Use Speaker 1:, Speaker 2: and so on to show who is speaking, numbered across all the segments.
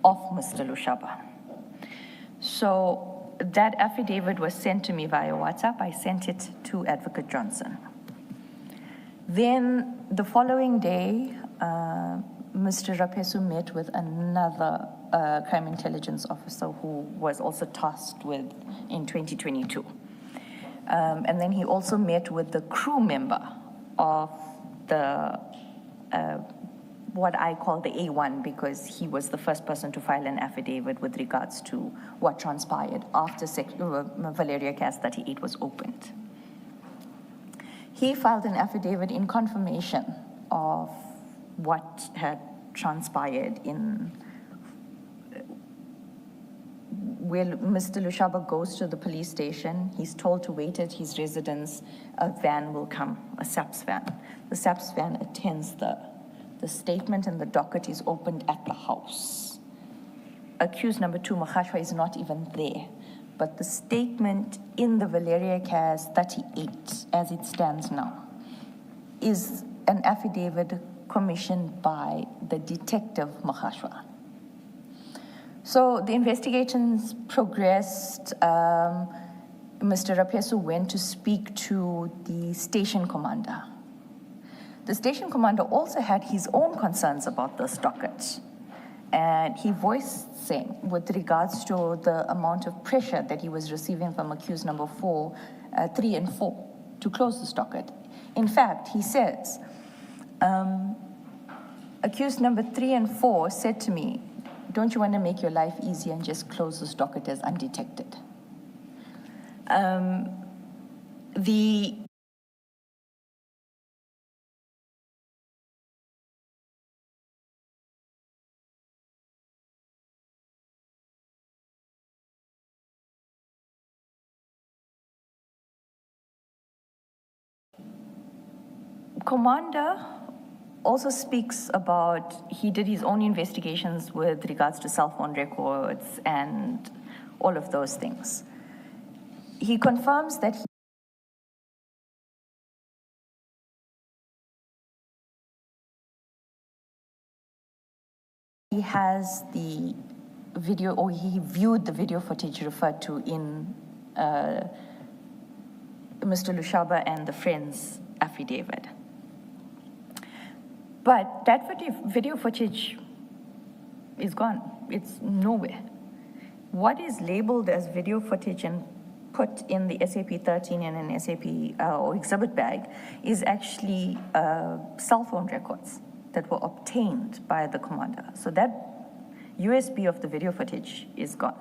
Speaker 1: of Mr. Lushaba. So that affidavit was sent to me via WhatsApp. I sent it to Advocate Johnson. Then the following day, Mr. Rapesu met with another crime intelligence officer who was also tasked with in 2022. And then he also met with the crew member of the, what I call the A1, because he was the first person to file an affidavit with regards to what transpired after Valeria Cas 38 was opened. He filed an affidavit in confirmation of what had transpired in where Mr. Lushaba goes to the police station. He's told to wait at his residence. A van will come, a SAPS van. The SAPS van attends the statement, and the docket is opened at the house. Accused number 2, Makhashwa, is not even there. But the statement in the Valeria Cas 38, as it stands now, is an affidavit commissioned by the detective Makhashwa. So the investigations progressed. Mr. Rapesu went to speak to the station commander. The station commander also had his own concerns about this docket. And he voiced saying, with regards to the amount of pressure that he was receiving from accused number 3 and 4 to close this docket. In fact, he says, accused number 3 and 4 said to me, don't you want to make your life easier and just close this docket as undetected? The commander also speaks about, he did his own investigations with regards to cell phone records and all of those things. He confirms that he has the video, or he viewed the video footage referred to in Mr. Lushaba and the friend's affidavit. But that video footage is gone. It's nowhere. What is labeled as video footage and put in the SAP 13 and an SAP or exhibit bag is actually cell phone records that were obtained by the commander. So that USB of the video footage is gone.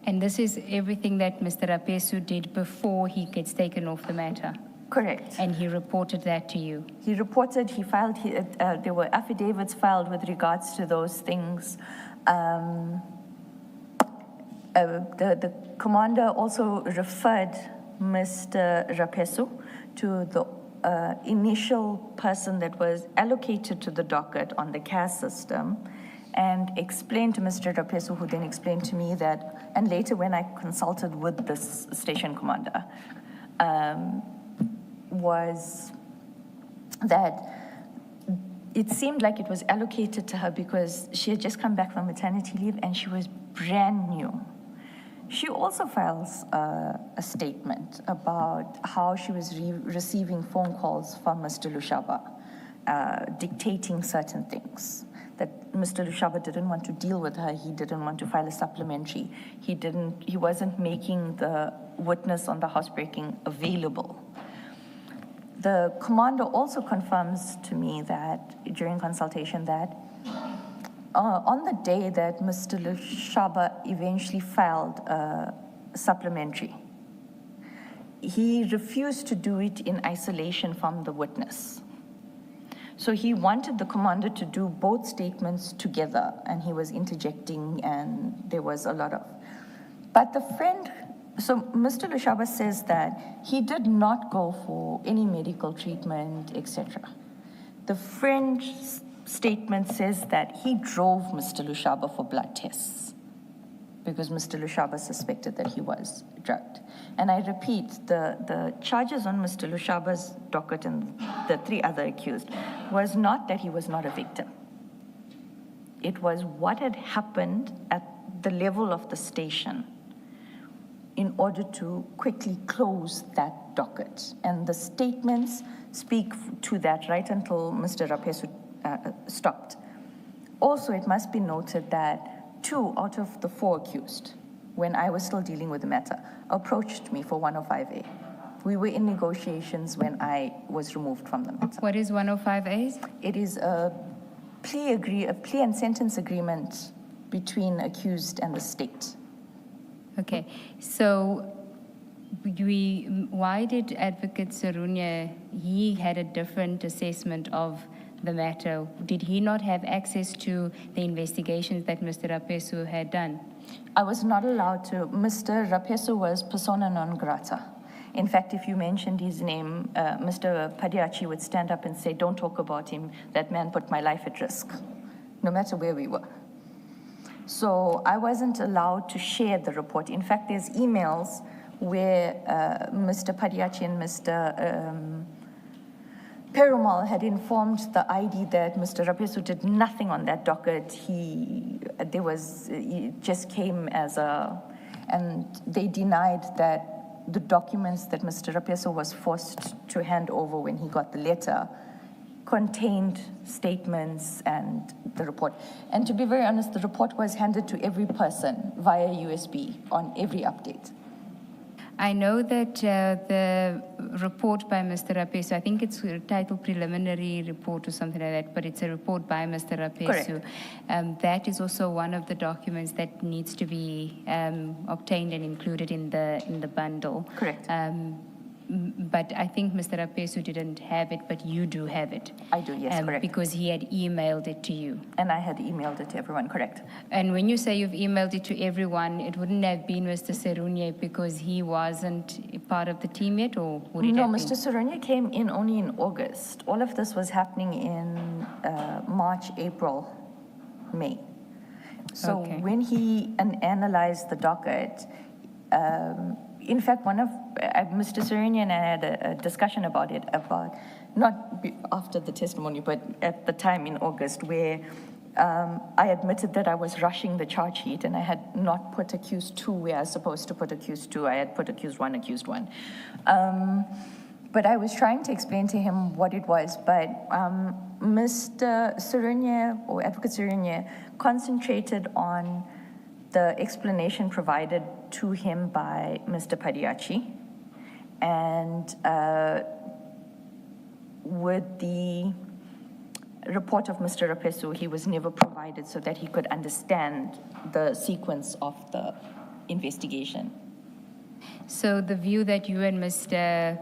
Speaker 2: And this is everything that Mr. Rapesu did before he gets taken off the matter?
Speaker 1: Correct.
Speaker 2: And he reported that to you? He
Speaker 1: reported, he filed, there were affidavits filed with regards to those things. The commander also referred Mr. Rapesu to the initial person that was allocated to the docket on the CAS system, and explained to Mr. Rapesu, who then explained to me that, and later when I consulted with this station commander, was that it seemed like it was allocated to her because she had just come back from maternity leave and she was brand new. She also files a statement about how she was receiving phone calls from Mr. Lushaba, dictating certain things. That Mr. Lushaba didn't want to deal with her, he didn't want to file a supplementary. He wasn't making the witness on the housebreaking available. The commander also confirms to me that during consultation that on the day that Mr. Lushaba eventually filed a supplementary, he refused to do it in isolation from the witness. So he wanted the commander to do both statements together, and he was interjecting, and there was a lot of. But the friend, so Mr. Lushaba says that he did not go for any medical treatment, etc. The friend's statement says that he drove Mr. Lushaba for blood tests because Mr. Lushaba suspected that he was drugged. And I repeat, the charges on Mr. Lushaba's docket and the 3 other accused was not that he was not a victim. It was what had happened at the level of the station in order to quickly close that docket. And the statements speak to that right until Mr. Rapesu stopped. Also, it must be noted that 2 out of the 4 accused, when I was still dealing with the matter, approached me for 105A. We were in negotiations when I was removed from the matter.
Speaker 2: What is 105A?
Speaker 1: It is a plea and sentence agreement between accused and the state.
Speaker 2: Okay, so why did Advocate Sarunya, he had a different assessment of the matter? Did he not have access to the investigations that Mr. Rapesu had done?
Speaker 1: I was not allowed to. Mr. Rapesu was persona non grata. In fact, if you mentioned his name, Mr. Padiachi would stand up and say, "Don't talk about him. That man put my life at risk," no matter where we were. So I wasn't allowed to share the report. In fact, there's emails where Mr. Padiachi and Mr. Perumal had informed the ID that Mr. Rapesu did nothing on that docket. He just came as and they denied that the documents that Mr. Rapesu was forced to hand over when he got the letter contained statements and the report. And to be very honest, the report was handed to every person via USB on every update.
Speaker 2: I know that the report by Mr. Rapesu, I think it's titled preliminary report or something like that, but it's a report by Mr. Rapesu. That is also one of the documents that needs to be obtained and included in the bundle.
Speaker 1: Correct.
Speaker 2: But I think Mr. Rapesu didn't have it, but you do have it.
Speaker 1: I do, yes, correct.
Speaker 2: Because he had emailed it to you.
Speaker 1: And I had emailed it to everyone, correct.
Speaker 2: And when you say you've emailed it to everyone, it wouldn't have been Mr. Serunye because he wasn't part of the team yet, or would it
Speaker 1: No,
Speaker 2: have
Speaker 1: Mr. Serunye came in only in August. All of this was happening in March, April, May. So when he analyzed the docket, in fact, Mr. Serunye and I had a discussion about it, not after the testimony, but at the time in August, where I admitted that I was rushing the charge sheet and I had not put accused 2 where I was supposed to put accused 2. I had put accused 1. But I was trying to explain to him what it was, but Mr. Serunye, or Advocate Serunye, concentrated on the explanation provided to him by Mr. Padiachi, and with the report of Mr. Rapesu, he was never provided so that he could understand the sequence of the investigation.
Speaker 2: So the view that you and Mr.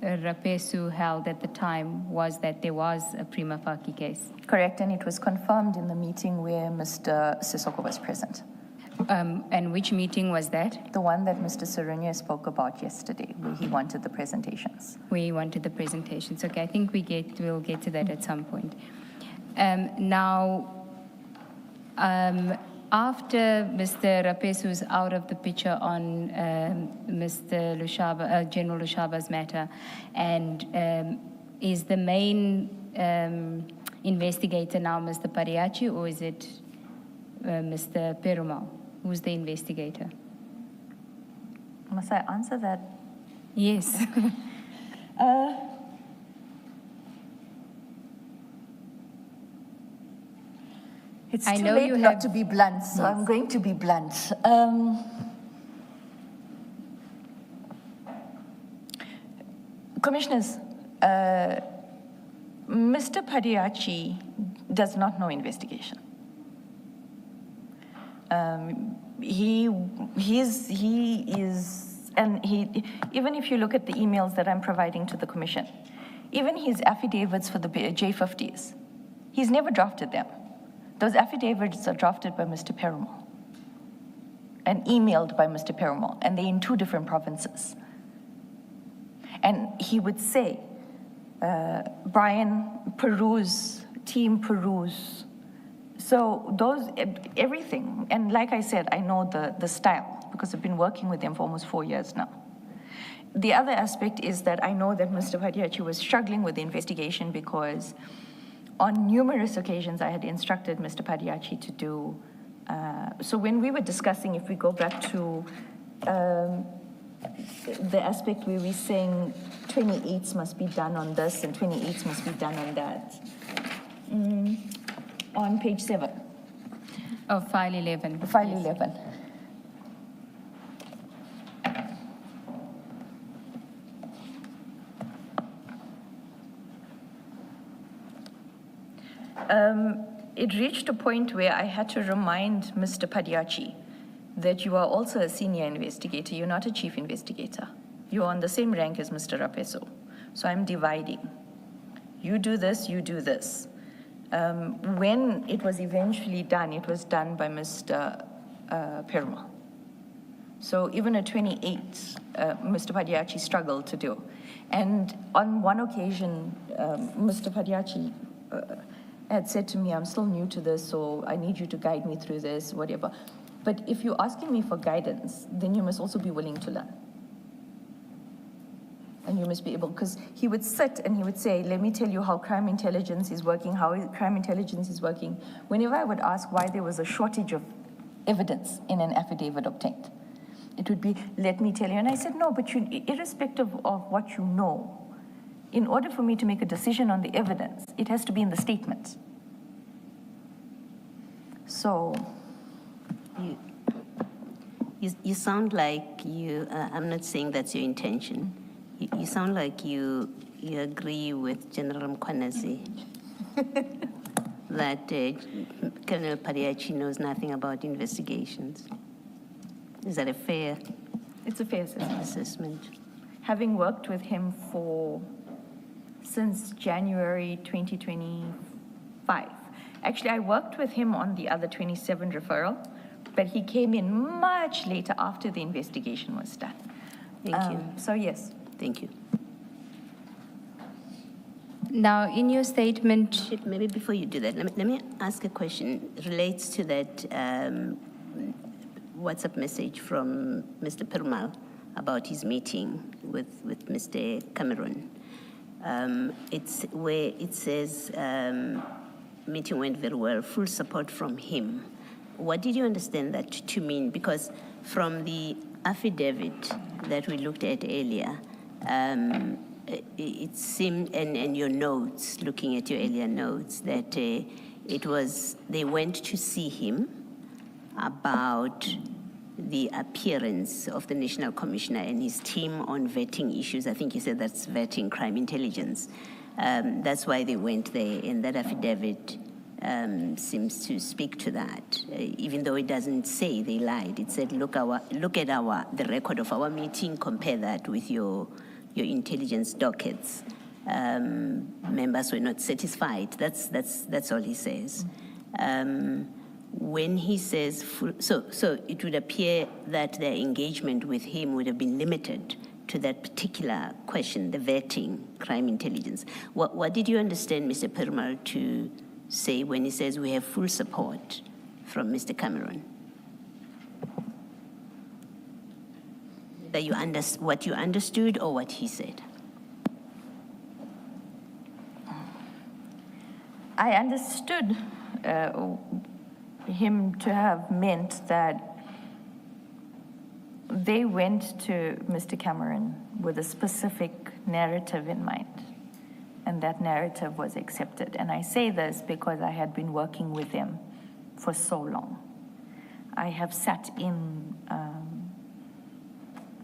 Speaker 2: Rapesu held at the time was that there was a prima facie case?
Speaker 1: Correct, and it was confirmed in the meeting where Mr. Sisoko was present.
Speaker 2: And which meeting was that?
Speaker 1: The one that Mr. Serunye spoke about yesterday, where he wanted the presentations.
Speaker 2: Where he wanted the presentations. Okay, I think we'll get to that at some point. Now, after Mr. Rapesu is out of the picture on Mr. Lushaba, General Lushaba's matter, and is the main investigator now Mr. Padiachi, or is it Mr. Perumal? Who's the investigator?
Speaker 1: Must I answer that?
Speaker 2: Yes.
Speaker 1: It's too late not to be blunt, so I'm going to be blunt. Commissioners, Mr. Padiachi does not know investigation. Even if you look at the emails that I'm providing to the Commission, even his affidavits for the J50s, he's never drafted them. Those affidavits are drafted by Mr. Perumal and emailed by Mr. Perumal, and they're in 2 different provinces. And he would say, Brian, peruse, team peruse. So everything, and like I said, I know the style because I've been working with them for almost 4 years now. The other aspect is that I know that Mr. Padiachi was struggling with the investigation because on numerous occasions, I had instructed Mr. Padiachi to do. So when we were discussing, if we go back to the aspect where we're saying 28s must be done on this and 28s must be done on that, on page 7.
Speaker 2: Oh, file 11.
Speaker 1: File 11. It reached a point where I had to remind Mr. Padiachi that you are also a senior investigator. You're not a chief investigator. You're on the same rank as Mr. Rapeso. So I'm dividing. You do this, you do this. When it was eventually done, it was done by Mr. Perumal. So even a 28, Mr. Padiachi struggled to do. And on one occasion, Mr. Padiachi had said to me, I'm still new to this, so I need you to guide me through this, whatever. But if you're asking me for guidance, then you must also be willing to learn. And you must be able, because he would sit and he would say, let me tell you how crime intelligence is working, Whenever I would ask why there was a shortage of evidence in an affidavit obtained, it would be, let me tell you. And I said, no, but irrespective of what you know, in order for me to make a decision on the evidence, it has to be in the statement. So.
Speaker 3: You sound like you, I'm not saying that's your intention. You sound like you agree with General Mkwanezi that Colonel Padiachi knows nothing about investigations. Is that a fair?
Speaker 1: It's a fair
Speaker 3: assessment.
Speaker 1: Having worked with him since January 2025. Actually, I worked with him on the other 27 referral, but he came in much later after the investigation was done.
Speaker 3: Thank you.
Speaker 1: So yes.
Speaker 3: Thank you.
Speaker 2: Now, in your statement...
Speaker 3: Maybe before you do that, let me ask a question. It relates to that WhatsApp message from Mr. Perumal about his meeting with Mr. Cameron. It's where it says, meeting went very well, full support from him. What did you understand that to mean? Because from the affidavit that we looked at earlier, it seemed, and your notes, looking at your earlier notes, that they went to see him about the appearance of the National Commissioner and his team on vetting issues. I think you said that's vetting crime intelligence. That's why they went there, and that affidavit seems to speak to that. Even though it doesn't say they lied, it said, look at the record of our meeting, compare that with your intelligence dockets. Members were not satisfied. That's all he says. When he says, so it would appear that their engagement with him would have been limited to that particular question, the vetting, crime intelligence. What did you understand Mr. Perumal to say when he says we have full support from Mr. Cameron? That what you understood or what he said?
Speaker 1: I understood him to have meant that they went to Mr. Cameron with a specific narrative in mind, and that narrative was accepted. And I say this because I had been working with them for so long. I have sat in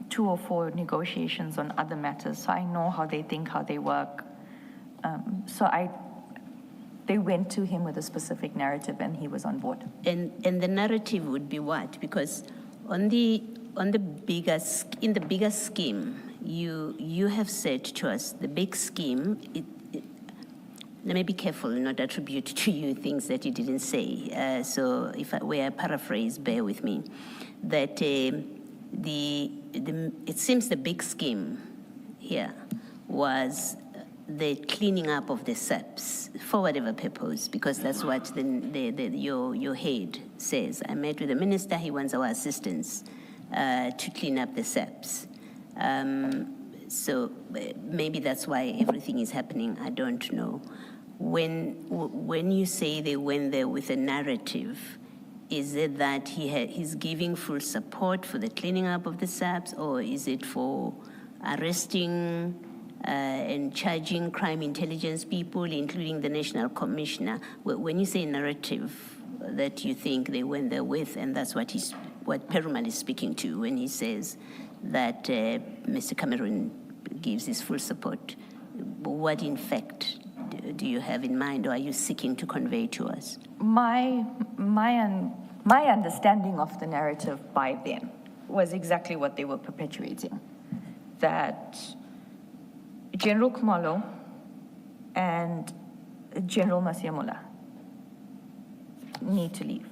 Speaker 1: 2 or 4 negotiations on other matters, so I know how they think, how they work. They went to him with a specific narrative, and he was on board.
Speaker 3: And the narrative would be what? Because in the bigger scheme, you have said to us the big scheme. Let me be careful and not attribute to you things that you didn't say. So if I were a paraphrase, bear with me. That it seems the big scheme here was the cleaning up of the SEPs for whatever purpose, because that's what your head says. I met with the minister, he wants our assistance to clean up the SEPs. So maybe that's why everything is happening, I don't know. when you say they went there with a narrative, is it that he's giving full support for the cleaning up of the SAPs, or is it for arresting and charging crime intelligence people, including the National Commissioner? When you say narrative that you think they went there with, and that's what Perumal is speaking to when he says that Mr. Cameron gives his full support, what in fact do you have in mind, or are you seeking to convey to us?
Speaker 1: My understanding of the narrative by then was exactly what they were perpetuating, that General Kumalo and General Masiamula need to leave.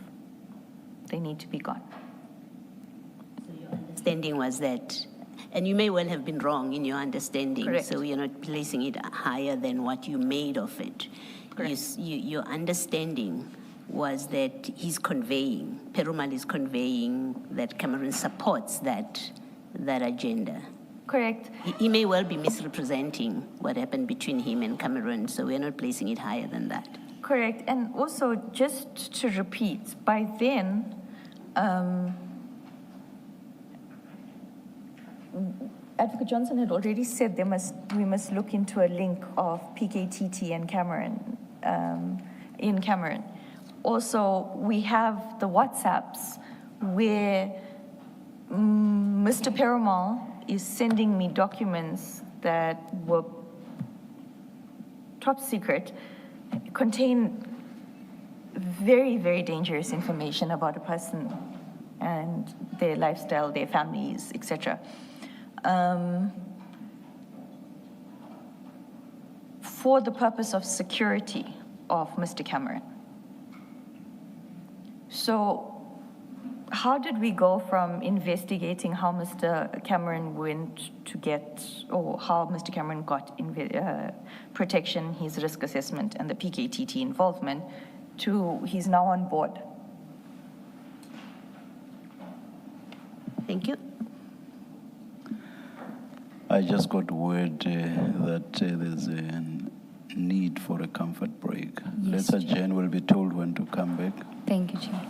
Speaker 1: They need to be gone.
Speaker 3: So your understanding was that, and you may well have been wrong in your understanding.
Speaker 1: Correct.
Speaker 3: So you're not placing it higher than what you made of it. Your understanding was that Perumal is conveying that Cameron supports that agenda.
Speaker 1: Correct.
Speaker 3: He may well be misrepresenting what happened between him and Cameron, so we're not placing it higher than that.
Speaker 1: Correct. And also, just to repeat, by then, Advocate Johnson had already said we must look into a link of PKTT and Cameron, in Cameron. Also, we have the WhatsApps where Mr. Perumal is sending me documents that were top secret, contain very, very dangerous information about a person and their lifestyle, their families, etc. For the purpose of security of Mr. Cameron. So how did we go from investigating how Mr. Cameron went to get, or how Mr. Cameron got protection, his risk assessment, and the PKTT involvement, to he's now on board?
Speaker 3: Thank you.
Speaker 4: I just got word that there's a need for a comfort break.
Speaker 2: Yes,
Speaker 4: Let's Jen will be told when to come back.
Speaker 2: Thank you, Chair.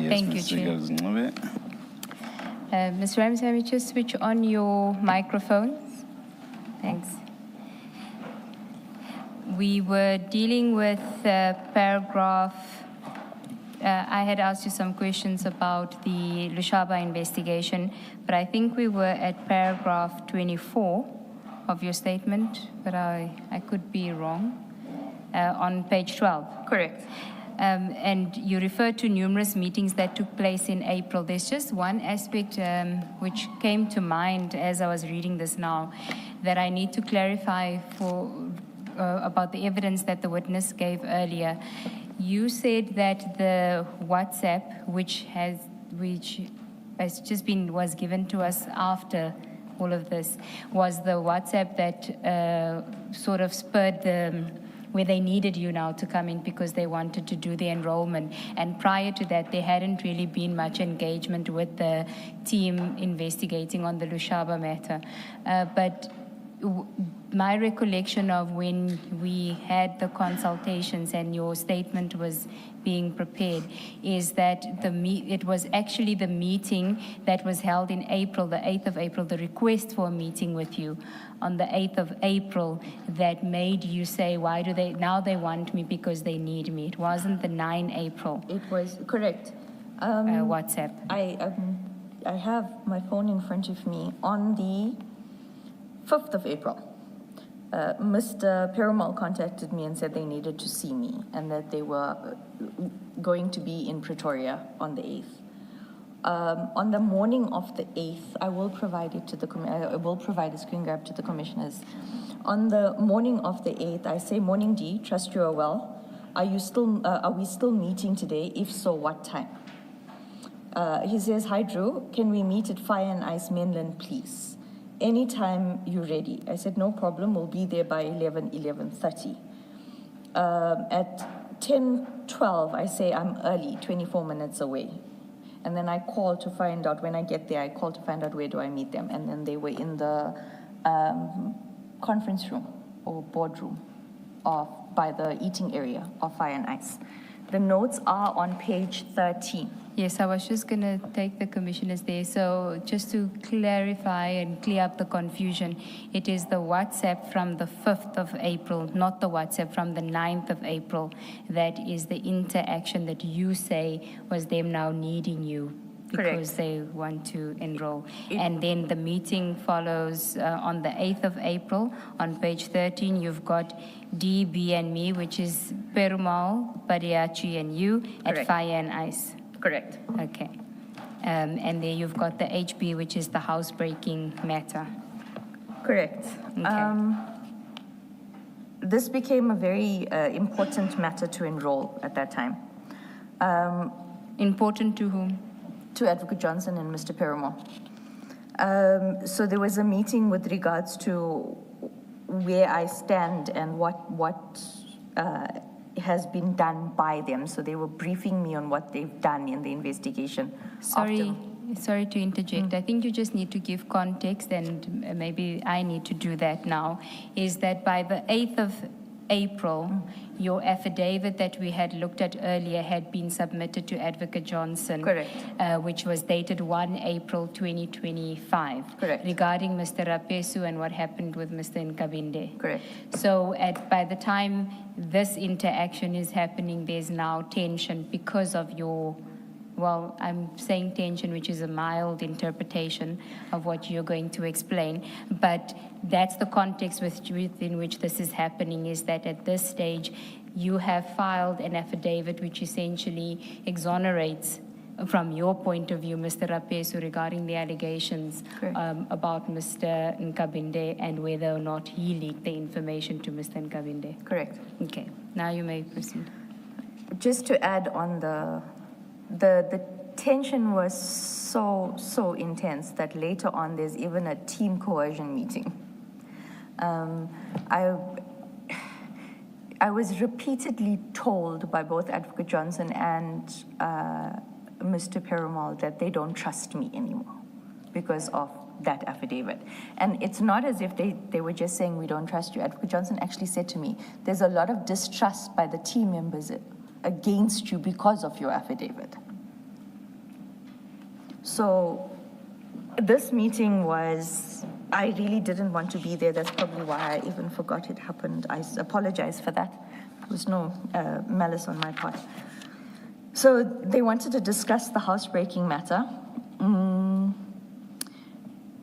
Speaker 4: Yes,
Speaker 2: Thank you,
Speaker 4: Mr.
Speaker 2: Chair.
Speaker 4: Gazinqube.
Speaker 2: Ms. Ramsey, may just switch on your microphones? Thanks. We were dealing with paragraph. I had asked you some questions about the Lushaba investigation, but I think we were at paragraph 24 of your statement, but I could be wrong. On page 12.
Speaker 1: Correct.
Speaker 2: And you referred to numerous meetings that took place in April. There's just one aspect which came to mind as I was reading this now that I need to clarify about the evidence that the witness gave earlier. You said that the WhatsApp, which was given to us after all of this, was the WhatsApp that sort of spurred where they needed you now to come in because they wanted to do the enrollment. And prior to that, there hadn't really been much engagement with the team investigating on the Lushaba matter. But my recollection of when we had the consultations and your statement was being prepared is that it was actually the meeting that was held in April, the 8th of April, the request for a meeting with you on the 8th of April that made you say, why do now they want me because they need me. It wasn't the 9 April.
Speaker 1: It was correct.
Speaker 2: WhatsApp.
Speaker 1: I have my phone in front of me. On the 5th of April, Mr. Perumal contacted me and said they needed to see me and that they were going to be in Pretoria on the 8th. On the morning of the 8th, I will provide it to I will provide a screen grab to the commissioners. On the morning of the 8th, I say, "Morning, D. Trust you are well. Are we still meeting today? If so, what time?" He says, "Hi, Drew. Can we meet at Fire and Ice Mainland, please? Anytime you're ready." I said, "No problem. We'll be there by 11:30. At 10:12, I say, "I'm early, 24 minutes away." And then I call to find out, when I get there, I call to find out where do I meet them. And then they were in the conference room or boardroom by the eating area of Fire and Ice. The notes are on page 13.
Speaker 2: Yes, I was just going to take the commissioners there. So just to clarify and clear up the confusion, it is the WhatsApp from the 5th of April, not the WhatsApp from the 9th of April, that is the interaction that you say was them now needing you because
Speaker 1: Correct.
Speaker 2: they want to enroll. And then the meeting follows on the 8th of April. On page 13, you've got D, B, and me, which is Perumal, Pariachi, and you at
Speaker 1: Correct.
Speaker 2: Fire and Ice.
Speaker 1: Correct.
Speaker 2: Okay. And there you've got the HB, which is the housebreaking matter.
Speaker 1: Correct.
Speaker 2: Okay.
Speaker 1: This became a very important matter to enroll at that time.
Speaker 2: Important to whom?
Speaker 1: To Advocate Johnson and Mr. Perumal. So there was a meeting with regards to where I stand and what has been done by them. So they were briefing me on what they've done in the investigation.
Speaker 2: Sorry to interject. I think you just need to give context, and maybe I need to do that now, is that by the 8th of April, your affidavit that we had looked at earlier had been submitted to Advocate Johnson.
Speaker 1: Correct.
Speaker 2: Which was dated 1 April 2025.
Speaker 1: Correct.
Speaker 2: Regarding Mr. Rapesu and what happened with Mr. Nkabinde.
Speaker 1: Correct.
Speaker 2: So by the time this interaction is happening, there's now tension because of your, well, I'm saying tension, which is a mild interpretation of what you're going to explain, but that's the context within which this is happening, is that at this stage, you have filed an affidavit which essentially exonerates, from your point of view, Mr. Rapesu, regarding the allegations about Mr. Nkabinde and whether or not he leaked the information to Mr. Nkabinde.
Speaker 1: Correct.
Speaker 2: Okay, now you may proceed.
Speaker 1: Just to add on the tension was so intense that later on there's even a team coercion meeting. I was repeatedly told by both Advocate Johnson and Mr. Perumal that they don't trust me anymore because of that affidavit. And it's not as if they were just saying, "We don't trust you." Advocate Johnson actually said to me, "There's a lot of distrust by the team members against you because of your affidavit." So this meeting was, I really didn't want to be there. That's probably why I even forgot it happened. I apologize for that. There was no malice on my part. So they wanted to discuss the housebreaking matter.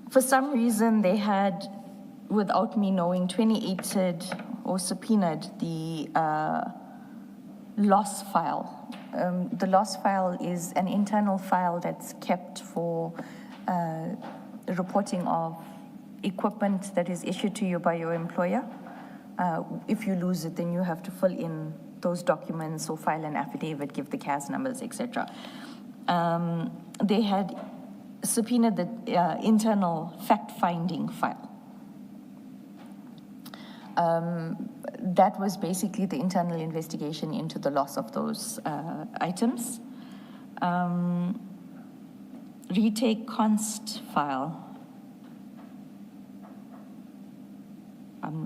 Speaker 1: For some reason, they had, without me knowing, 28'd or subpoenaed the loss file. The loss file is an internal file that's kept for reporting of equipment that is issued to you by your employer. If you lose it, then you have to fill in those documents or file an affidavit, give the CAS numbers, etc. They had subpoenaed the internal fact-finding file. That was basically the internal investigation into the loss of those items. Retake const file.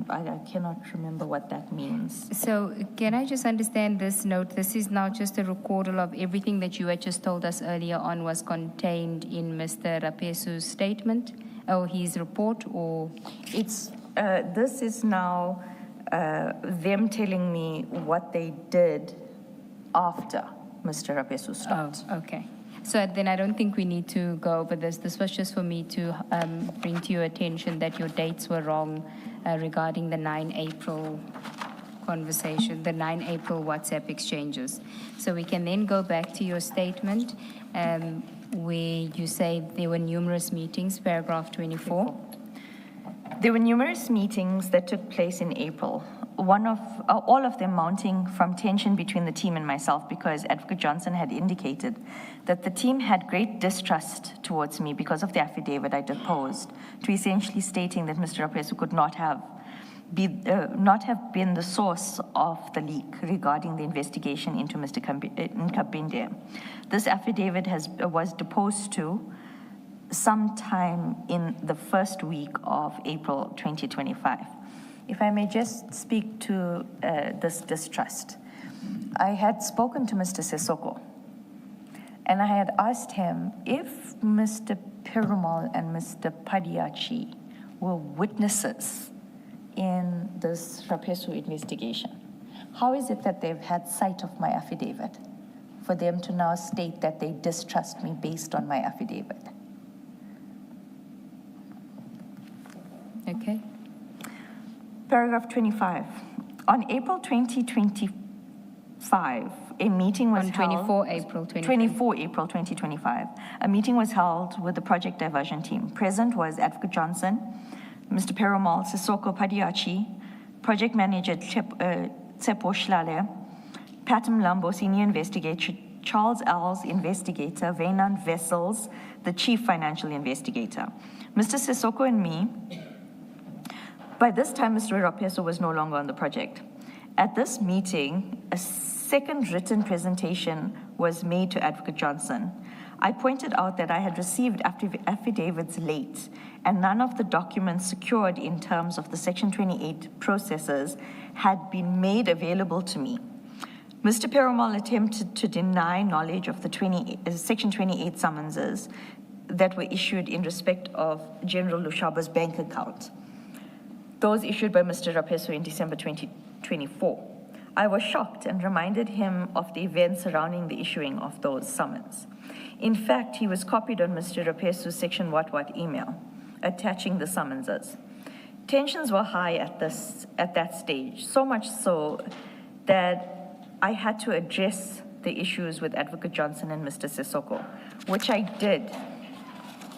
Speaker 1: I cannot remember what that means.
Speaker 2: So can I just understand this note? This is now just a recordal of everything that you had just told us earlier on was contained in Mr. Rapesu's statement or his report, or?
Speaker 1: It's, this is now them telling me what they did after Mr. Rapesu stopped.
Speaker 2: Oh, okay. So then I don't think we need to go over this. This was just for me to bring to your attention that your dates were wrong regarding the 9 April conversation, the 9 April WhatsApp exchanges. So we can then go back to your statement where you say there were numerous meetings, paragraph 24.
Speaker 1: There were numerous meetings that took place in April. All of them mounting from tension between the team and myself, because Advocate Johnson had indicated that the team had great distrust towards me because of the affidavit I deposed, to essentially stating that Mr. Rapesu could not have been the source of the leak regarding the investigation into Mr. Nkabinde. This affidavit was deposed to sometime in the first week of April 2025. If I may just speak to this distrust. I had spoken to Mr. Sissoko, and I had asked him if Mr. Perumal and Mr. Padiachi were witnesses in this Rapesu investigation. How is it that they've had sight of my affidavit for them to now state that they distrust me based on my affidavit?
Speaker 2: Okay.
Speaker 1: Paragraph 25. On April 2025, a meeting was
Speaker 2: on
Speaker 1: held.
Speaker 2: 24 April
Speaker 1: 24 April 2025. A meeting was held with the project diversion team. Present was Advocate Johnson, Mr. Perumal, Sissoko Padiachi, project manager Tsepo Shlale, Patam Lambo, senior investigator, Charles Els, investigator, Venan Vessels, the chief financial investigator. Mr. Sissoko and me. By this time, Mr. Rapesu was no longer on the project. At this meeting, a second written presentation was made to Advocate Johnson. I pointed out that I had received affidavits late, and none of the documents secured in terms of the Section 28 processes had been made available to me. Mr. Perumal attempted to deny knowledge of the Section 28 summonses that were issued in respect of General Lushaba's bank account, those issued by Mr. Rapesu in December 2024. I was shocked and reminded him of the events surrounding the issuing of those summons. In fact, he was copied on Mr. Rapesu's Section What email, attaching the summonses. Tensions were high at that stage, so much so that I had to address the issues with Advocate Johnson and Mr. Sissoko, which I did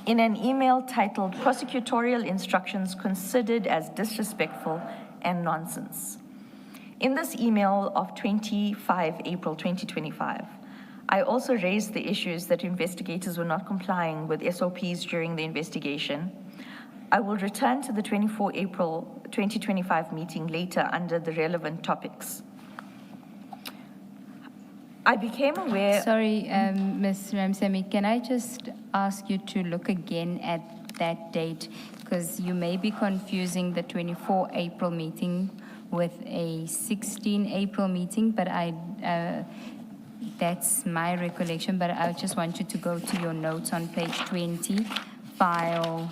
Speaker 1: in an email titled Prosecutorial Instructions Considered as Disrespectful and Nonsense. In this email of 25 April 2025, I also raised the issues that investigators were not complying with SOPs during the investigation. I will return to the 24 April 2025 meeting later under the relevant topics. I became aware...
Speaker 2: Sorry, Ms. Ramsamy, can I just ask you to look again at that date? Because you may be confusing the 24 April meeting with a 16 April meeting, but That's my recollection, but I just want you to go to your notes on page 20, file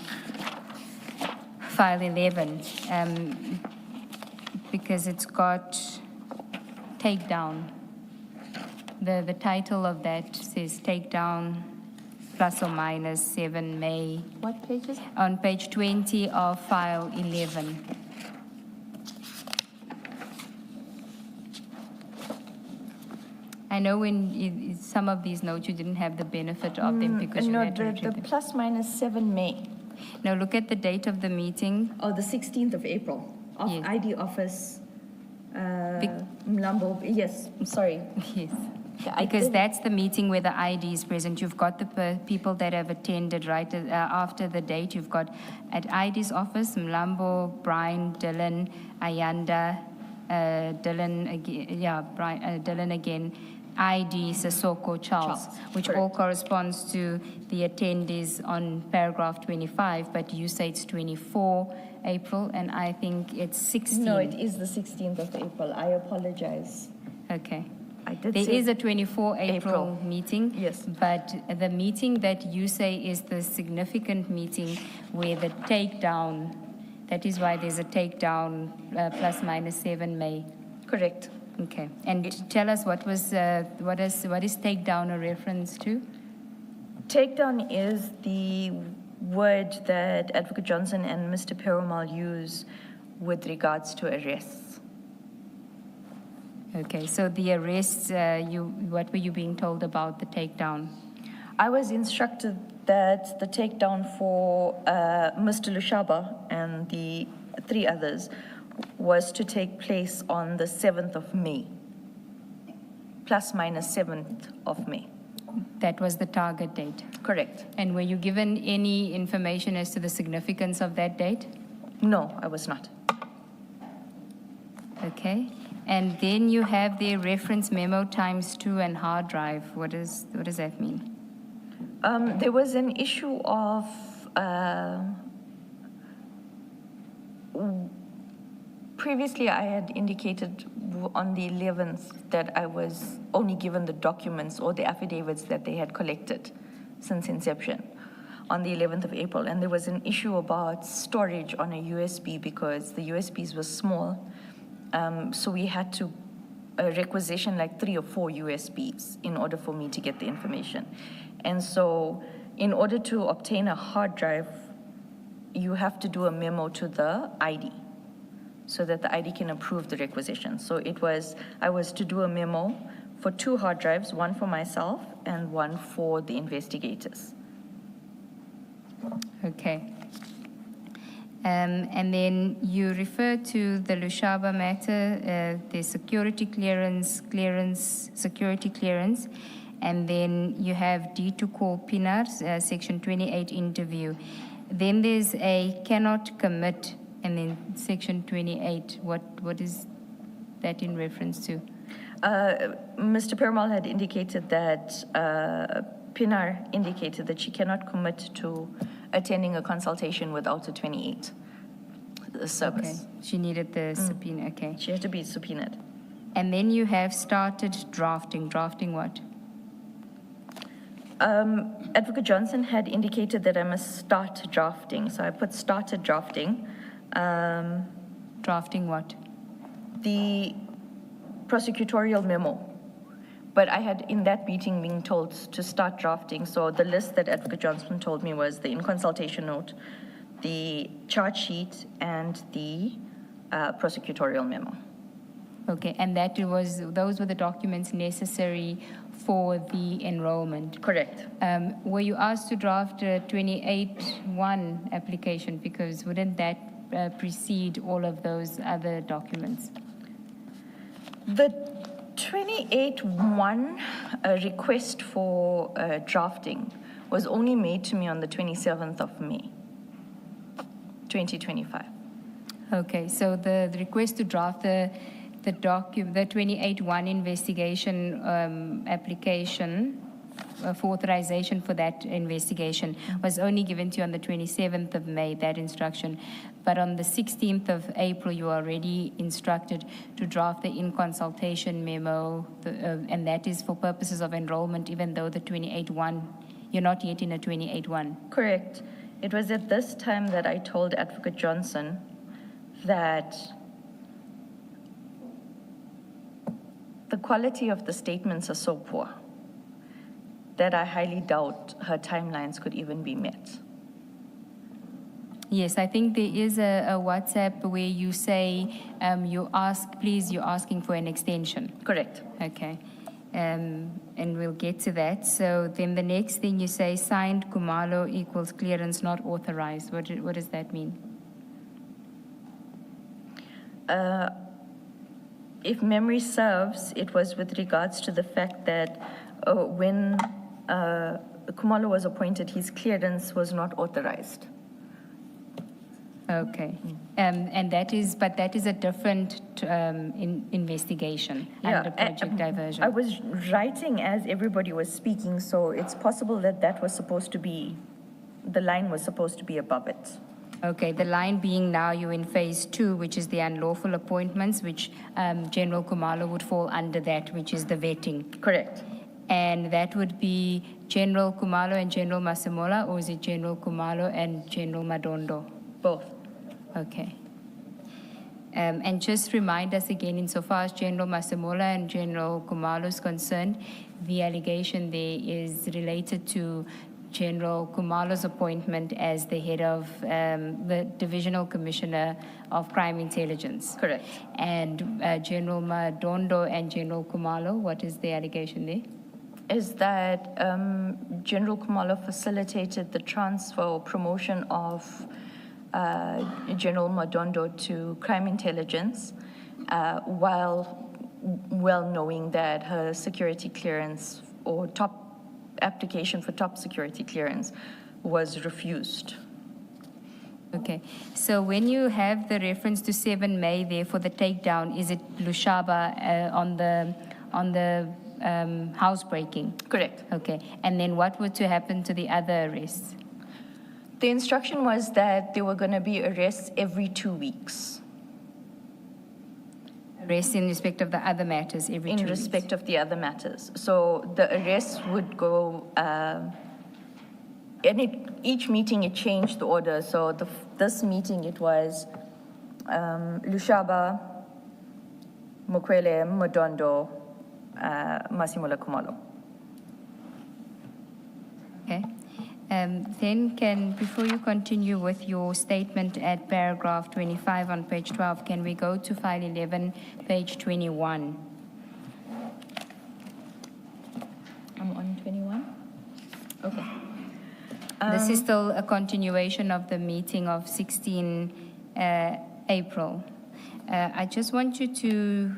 Speaker 2: 11, because it's got takedown. The title of that says takedown plus or minus 7 May.
Speaker 1: What pages?
Speaker 2: On page 20 of file 11. I know in some of these notes you didn't have the benefit of them because you
Speaker 1: No,
Speaker 2: had to
Speaker 1: the
Speaker 2: retrieve them.
Speaker 1: plus minus 7 May.
Speaker 2: Now look at the date of the meeting.
Speaker 1: Oh, the 16th of April. Of
Speaker 2: Yes.
Speaker 1: ID office,
Speaker 2: Bec-
Speaker 1: Mlambo. Yes, sorry.
Speaker 2: Yes.
Speaker 1: Yeah, I
Speaker 2: Because
Speaker 1: did-
Speaker 2: that's the meeting where the ID is present. You've got the people that have attended right after the date. You've got at ID's office, Mlambo, Brian, Dylan, Ayanda, Dylan again, Dylan again, ID, Sissoko, Charles, which all
Speaker 1: correct.
Speaker 2: corresponds to the attendees on paragraph 25, but you say it's 24 April, and I think it's 16.
Speaker 1: No, it is the 16th of April. I apologize.
Speaker 2: Okay.
Speaker 1: I did
Speaker 2: There
Speaker 1: say
Speaker 2: is a 24 April
Speaker 1: April.
Speaker 2: meeting.
Speaker 1: Yes.
Speaker 2: But the meeting that you say is the significant meeting where the takedown, that is why there's a takedown plus minus 7 May.
Speaker 1: correct.
Speaker 2: Okay. And tell us what is takedown a reference to?
Speaker 1: Takedown is the word that Advocate Johnson and Mr. Perumal use with regards to arrests.
Speaker 2: Okay. So the arrests, what were you being told about the takedown?
Speaker 1: I was instructed that the takedown for Mr. Lushaba and the 3 others was to take place on the 7th of May, plus minus 7th of May.
Speaker 2: That was the target date.
Speaker 1: Correct.
Speaker 2: And were you given any information as to the significance of that date?
Speaker 1: No, I was not.
Speaker 2: Okay. And then you have the reference memo ×2 and hard drive. What does that mean?
Speaker 1: There was an issue of previously I had indicated on the 11th that I was only given the documents or the affidavits that they had collected since inception on the 11th of April. And there was an issue about storage on a USB because the USBs were small. So we had to requisition like 3 or 4 USBs in order for me to get the information. And so in order to obtain a hard drive, you have to do a memo to the ID so that the ID can approve the requisition. So I was to do a memo for 2 hard drives, one for myself and one for the investigators.
Speaker 2: Okay. And then you refer to the Lushaba matter, the security clearance, security clearance, and then you have D to call Pinar, section 28 interview. Then there's a cannot commit, and then section 28. What is that in reference to?
Speaker 1: Mr. Perumal had indicated that Pinar indicated that she cannot commit to attending a consultation without a 28 service.
Speaker 2: Okay. She needed the subpoena. Okay.
Speaker 1: She had to be subpoenaed.
Speaker 2: And then you have started drafting. Drafting what?
Speaker 1: Advocate Johnson had indicated that I must start drafting, so I put started drafting.
Speaker 2: Drafting what?
Speaker 1: The prosecutorial memo. But I had in that meeting been told to start drafting, so the list that Advocate Johnson told me was the in consultation note, the charge sheet, and the prosecutorial memo.
Speaker 2: Okay, and those were the documents necessary for the enrollment.
Speaker 1: Correct.
Speaker 2: Were you asked to draft a 28-1 application, because wouldn't that precede all of those other documents?
Speaker 1: The 28-1 request for drafting was only made to me on the 27th of May, 2025.
Speaker 2: Okay, so the request to draft the 28-1 investigation application for authorization for that investigation was only given to you on the 27th of May, that instruction. But on the 16th of April, you are already instructed to draft the in-consultation memo, and that is for purposes of enrollment, even though the 28-1, you're not yet in a 28-1.
Speaker 1: Correct. It was at this time that I told Advocate Johnson that the quality of the statements are so poor that I highly doubt her timelines could even be met.
Speaker 2: Yes, I think there is a WhatsApp where you say you're asking for an extension.
Speaker 1: Correct.
Speaker 2: Okay. And we'll get to that. So then the next thing you say, signed Kumalo equals clearance not authorized. What does that mean?
Speaker 1: If memory serves, it was with regards to the fact that when Kumalo was appointed, his clearance was not authorized.
Speaker 2: Okay. And that is a different investigation under Project Diversion.
Speaker 1: I was writing as everybody was speaking, so it's possible that the line was supposed to be above it.
Speaker 2: Okay, the line being now you're in phase 2, which is the unlawful appointments, which General Kumalo would fall under that, which is the vetting.
Speaker 1: Correct.
Speaker 2: And that would be General Kumalo and General Masemola, or is it General Kumalo and General Madondo?
Speaker 1: Both.
Speaker 2: Okay. And just remind us again, insofar as General Masemola and General Kumalo is concerned, the allegation there is related to General Kumalo's appointment as the head of the Divisional Commissioner of Crime Intelligence.
Speaker 1: Correct.
Speaker 2: And General Madondo and General Kumalo, what is the allegation there?
Speaker 1: Is that General Kumalo facilitated the transfer or promotion of General Madondo to Crime Intelligence while well knowing that her security clearance or application for top security clearance was refused.
Speaker 2: Okay, so when you have the reference to 7 May there for the takedown, is it Lushaba on the housebreaking?
Speaker 1: Correct.
Speaker 2: Okay, and then what were to happen to the other arrests?
Speaker 1: The instruction was that there were going to be arrests every 2 weeks.
Speaker 2: Arrests in respect of the other matters every 2 weeks?
Speaker 1: In respect of the other matters. So the arrests would go, each meeting it changed the order. So this meeting it was Lushaba, Mukwele, Madondo, Masemola Kumalo.
Speaker 2: Okay. Then before you continue with your statement at paragraph 25 on page 12, can we go to file 11, page 21?
Speaker 1: I'm on 21? Okay.
Speaker 2: This is still a continuation of the meeting of 16 April. I just want you to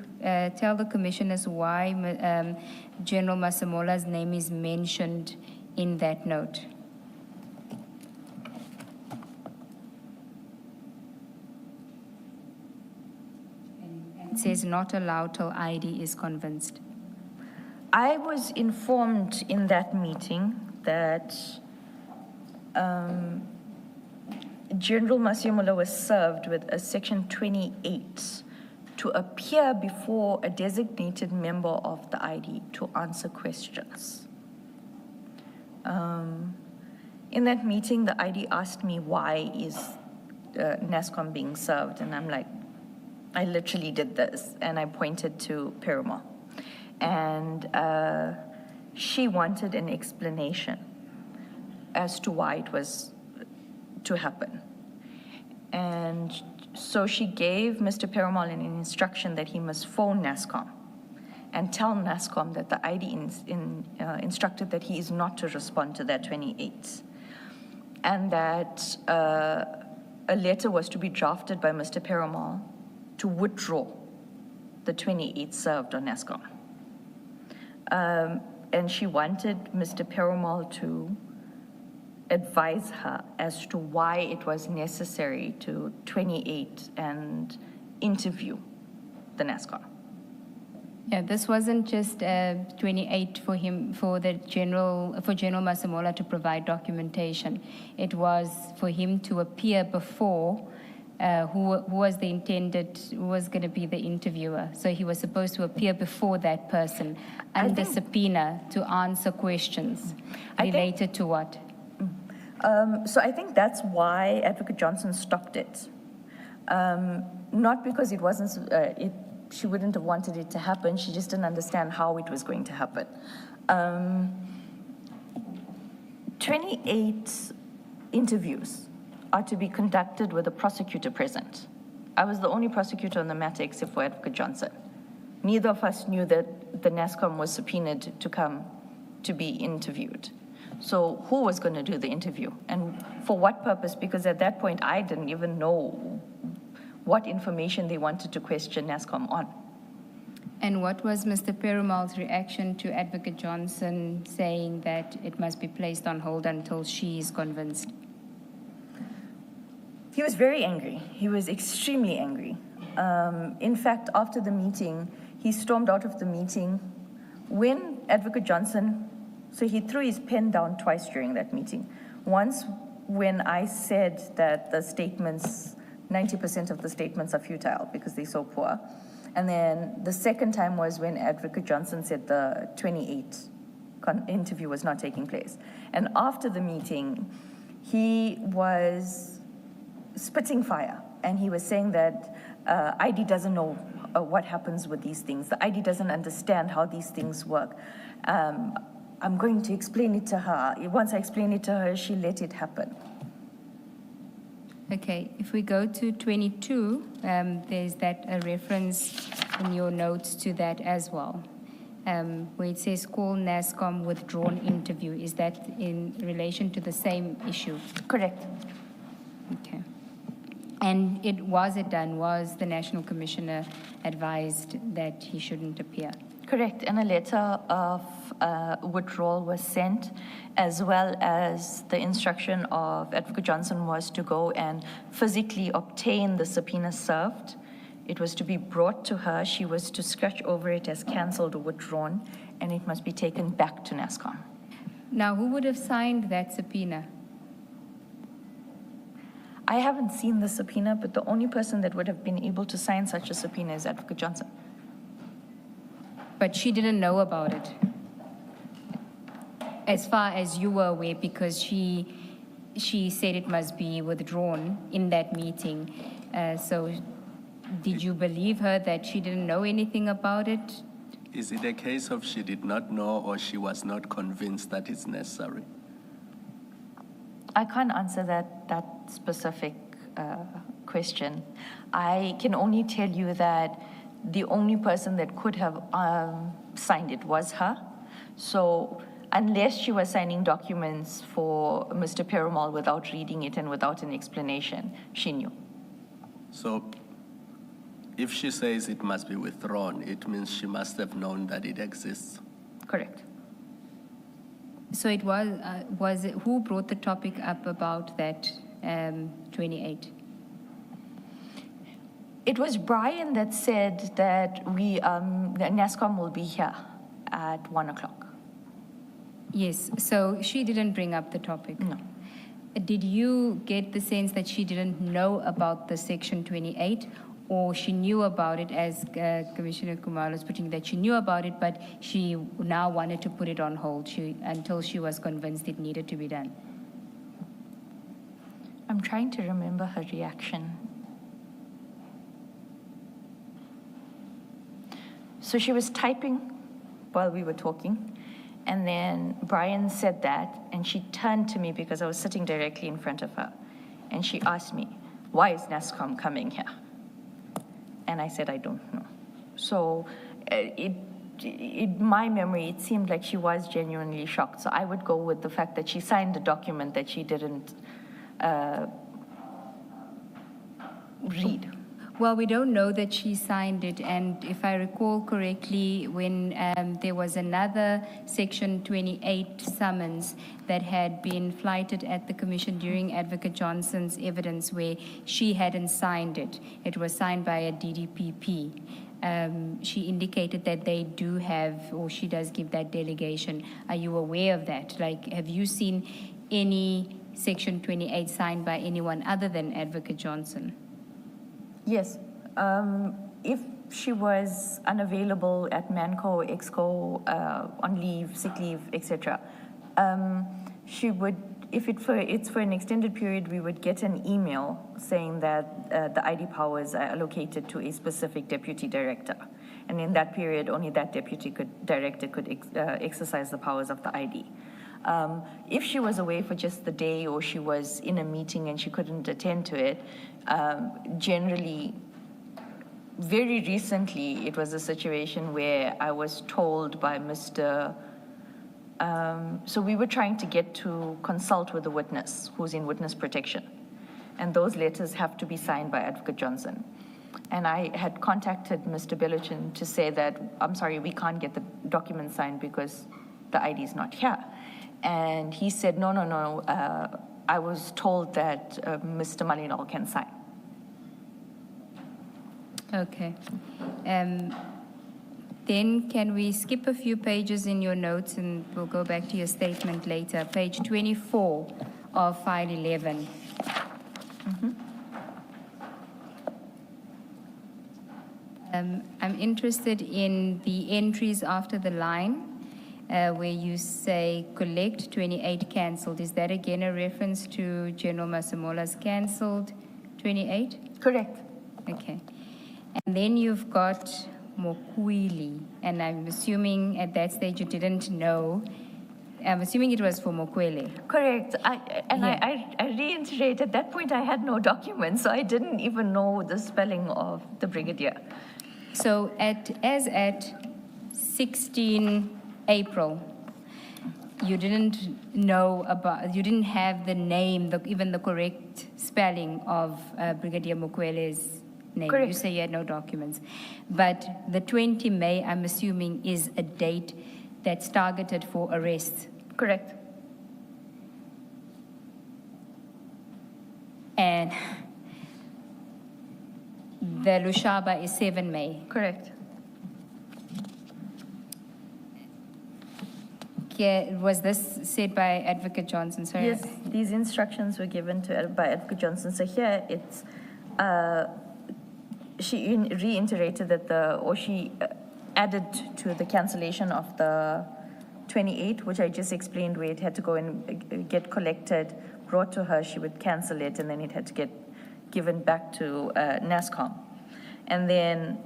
Speaker 2: tell the commissioners why General Masemola's name is mentioned in that note. It says not allowed till ID is convinced.
Speaker 1: I was informed in that meeting that General Masemola was served with a Section 28 to appear before a designated member of the ID to answer questions. In that meeting, the ID asked me, why is NASCOM being served? And I'm like, I literally did this, and I pointed to Perumal. And she wanted an explanation as to why it was to happen. And so she gave Mr. Perumal an instruction that he must phone NASCOM and tell NASCOM that the ID instructed that he is not to respond to that 28. And that a letter was to be drafted by Mr. Perumal to withdraw the 28 served on NASCOM. And she wanted Mr. Perumal to advise her as to why it was necessary to 28 and interview the NASCOM.
Speaker 2: Yeah, this wasn't just 28 for him for General Masemola to provide documentation. It was for him to appear before who was going to be the interviewer. So he was supposed to appear before that person under subpoena to answer questions related to what?
Speaker 1: So I think that's why Advocate Johnson stopped it. Not because it wasn't, she wouldn't have wanted it to happen, she just didn't understand how it was going to happen. 28 interviews are to be conducted with a prosecutor present. I was the only prosecutor on the matter except for Advocate Johnson. Neither of us knew that the NASCOM was subpoenaed to come to be interviewed. So who was going to do the interview and for what purpose? Because at that point, I didn't even know what information they wanted to question NASCOM on.
Speaker 2: And what was Mr. Perumal's reaction to Advocate Johnson saying that it must be placed on hold until she is convinced?
Speaker 1: He was very angry. He was extremely angry. In fact, after the meeting, he stormed out of the meeting. When Advocate Johnson, so he threw his pen down twice during that meeting. Once when I said that the statements, 90% of the statements are futile because they're so poor. And then the second time was when Advocate Johnson said the 28 interview was not taking place. And after the meeting, he was spitting fire. And he was saying that ID doesn't know what happens with these things. The ID doesn't understand how these things work. I'm going to explain it to her. Once I explain it to her, she let it happen.
Speaker 2: Okay, if we go to 22, there's a reference in your notes to that as well, where it says call NASCOM withdrawn interview. Is that in relation to the same issue?
Speaker 1: Correct.
Speaker 2: Okay. And was the National Commissioner advised that he shouldn't appear?
Speaker 1: Correct, and a letter of withdrawal was sent, as well as the instruction of Advocate Johnson was to go and physically obtain the subpoena served. It was to be brought to her. She was to scratch over it as cancelled or withdrawn, and it must be taken back to NASCOM.
Speaker 2: Now, who would have signed that subpoena?
Speaker 1: I haven't seen the subpoena, but the only person that would have been able to sign such a subpoena is Advocate Johnson.
Speaker 2: But she didn't know about it, as far as you were aware, because she said it must be withdrawn in that meeting. So did you believe her that she didn't know anything about it?
Speaker 5: Is it a case of she did not know or she was not convinced that it's necessary?
Speaker 1: I can't answer that specific question. I can only tell you that the only person that could have signed it was her. So unless she was signing documents for Mr. Perumal without reading it and without an explanation, she knew.
Speaker 5: So if she says it must be withdrawn, it means she must have known that it exists.
Speaker 1: Correct.
Speaker 2: So it was it, who brought the topic up about that 28?
Speaker 1: It was Brian that said that that NASCOM will be here at 1 o'clock.
Speaker 2: Yes, so she didn't bring up the topic?
Speaker 1: No.
Speaker 2: Did you get the sense that she didn't know about the Section 28, or she knew about it, as Commissioner Kumar was putting, that she knew about it, but she now wanted to put it on hold until she was convinced it needed to be done?
Speaker 1: I'm trying to remember her reaction. So she was typing while we were talking, and then Brian said that, and she turned to me because I was sitting directly in front of her, and she asked me, "Why is NASCOM coming here?" And I said, "I don't know." So in my memory, it seemed like she was genuinely shocked. So I would go with the fact that she signed a document that she didn't read.
Speaker 2: Well, we don't know that she signed it, and if I recall correctly, when there was another Section 28 summons that had been flighted at the Commission during Advocate Johnson's evidence where she hadn't signed it. It was signed by a DDPP. she indicated that they do have, or she does give that delegation. Are you aware of that? Like, have you seen any Section 28 signed by anyone other than Advocate Johnson? Yes.
Speaker 1: If she was unavailable at Manco, Exco, on leave, sick leave, etc., she would, if it's for an extended period, we would get an email saying that the ID powers are allocated to a specific deputy director. And in that period, only that director could exercise the powers of the ID. If she was away for just the day or she was in a meeting and she couldn't attend to it, generally, very recently, it was a situation where I was told by Mr. So we were trying to get to consult with the witness who's in witness protection. And those letters have to be signed by Advocate Johnson. And I had contacted Mr. Belluchin to say that, I'm sorry, we can't get the document signed because the ID is not here. And he said, no, I was told that Mr. Malinol can sign.
Speaker 2: Okay. Then can we skip a few pages in your notes and we'll go back to your statement later. Page 24 of file 11. I'm interested in the entries after the line where you say collect 28 cancelled. Is that again a reference to General Masamola's cancelled 28?
Speaker 1: Correct.
Speaker 2: Okay. And then you've got Mokwili, and I'm assuming at that stage you didn't know. I'm assuming it was for Mokwele.
Speaker 1: Correct. I reiterate, at that point I had no documents, so I didn't even know the spelling of the brigadier.
Speaker 2: So as at 16 April, you didn't know about, you didn't have the name, even the correct spelling of Brigadier Mokwele's name.
Speaker 1: Correct.
Speaker 2: You say you had no documents. But the 20 May, I'm assuming, is a date that's targeted for arrests.
Speaker 1: Correct.
Speaker 2: And the Lushaba is 7 May.
Speaker 1: Correct.
Speaker 2: Was this said by Advocate Johnson? Sorry.
Speaker 1: Yes, these instructions were given by Advocate Johnson. So here it's, she reiterated that she added to the cancellation of the 28, which I just explained, where it had to go and get collected, brought to her, she would cancel it, and then it had to get given back to NASCOM. And then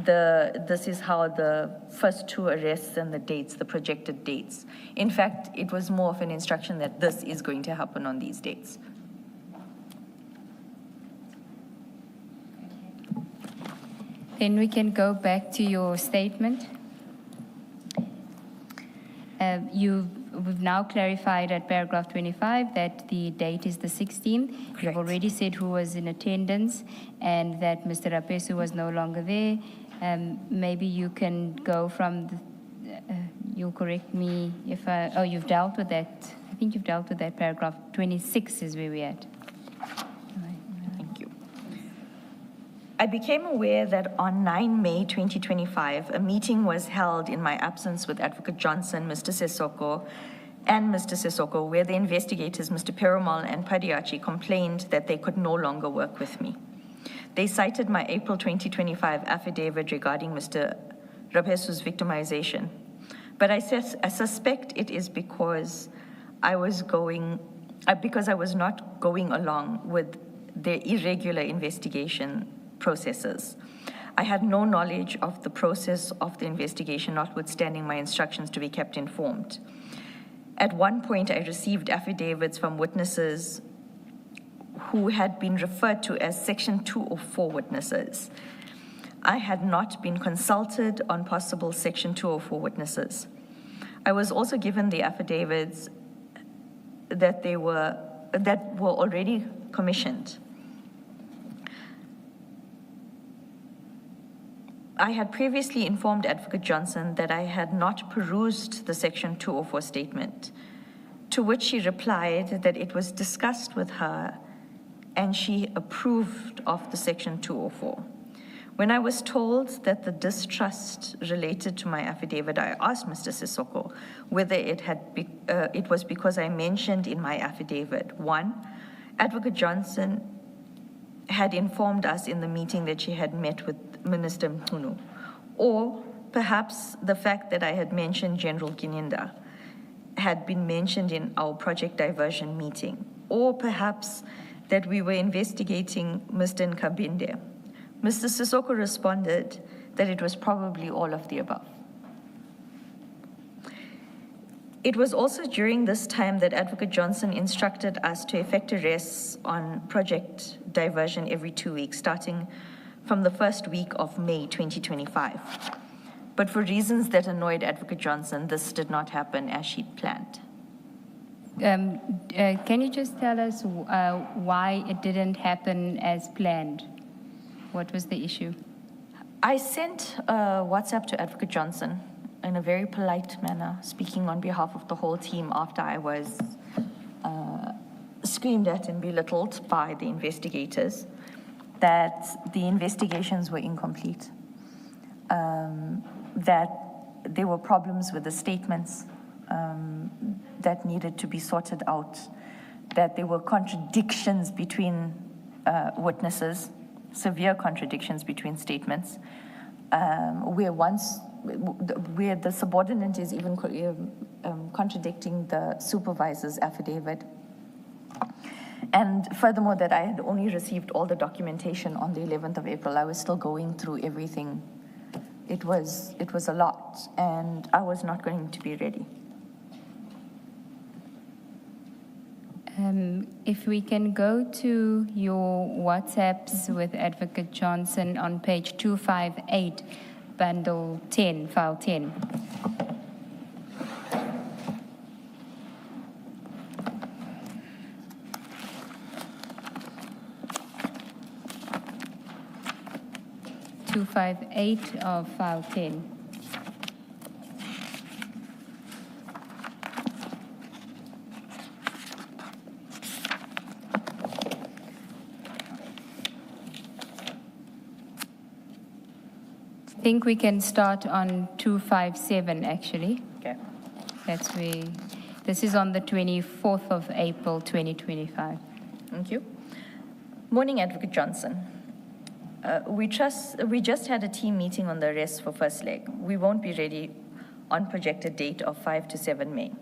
Speaker 1: this is how the first two arrests and the dates, the projected dates. In fact, it was more of an instruction that this is going to happen on these dates.
Speaker 2: Then we can go back to your statement. We've now clarified at paragraph 25 that the date is the 16th.
Speaker 1: Correct.
Speaker 2: You've already said who was in attendance and that Mr. Rapesu was no longer there. Maybe you can go from you'll correct me if you've dealt with that. I think you've dealt with that paragraph. 26 is where we're at.
Speaker 1: Thank you. I became aware that on 9 May 2025, a meeting was held in my absence with Advocate Johnson, Mr. Sesoko, and Mr. Sesoko, where the investigators, Mr. Perumal and Padiachi, complained that they could no longer work with me. They cited my April 2025 affidavit regarding Mr. Rapesu's victimization. But I suspect it is because I was not going along with their irregular investigation processes. I had no knowledge of the process of the investigation, notwithstanding my instructions to be kept informed. At one point, I received affidavits from witnesses who had been referred to as Section 204 witnesses. I had not been consulted on possible Section 204 witnesses. I was also given the affidavits that were already commissioned. I had previously informed Advocate Johnson that I had not perused the Section 204 statement, to which she replied that it was discussed with her and she approved of the Section 204. When I was told that the distrust related to my affidavit, I asked Mr. Sissoko whether it was because I mentioned in my affidavit, one, Advocate Johnson had informed us in the meeting that she had met with Minister Mkhunu, or perhaps the fact that I had mentioned General Gininda had been mentioned in our project diversion meeting, or perhaps that we were investigating Mr. Nkabinde. Mr. Sissoko responded that it was probably all of the above. It was also during this time that Advocate Johnson instructed us to effect arrests on project diversion every 2 weeks, starting from the first week of May 2025. But for reasons that annoyed Advocate Johnson, this did not happen as she'd planned.
Speaker 2: Can you just tell us why it didn't happen as planned? What was the issue?
Speaker 1: I sent a WhatsApp to Advocate Johnson in a very polite manner, speaking on behalf of the whole team after I was screamed at and belittled by the investigators, that the investigations were incomplete, that there were problems with the statements that needed to be sorted out, that there were contradictions between witnesses, severe contradictions between statements, where the subordinate is even contradicting the supervisor's affidavit. And furthermore, that I had only received all the documentation on the 11th of April. I was still going through everything. It was a lot, and I was not going to be ready.
Speaker 2: If we can go to your WhatsApps with Advocate Johnson on page 258, bundle 10, file 10. of file 10. I think we can start on 257 actually.
Speaker 1: Okay.
Speaker 2: That's where, this is on the 24th of April 2025.
Speaker 1: Thank you. Morning, Advocate Johnson. We just had a team meeting on the arrest for first leg. We won't be ready on projected date of 5 to 7 May.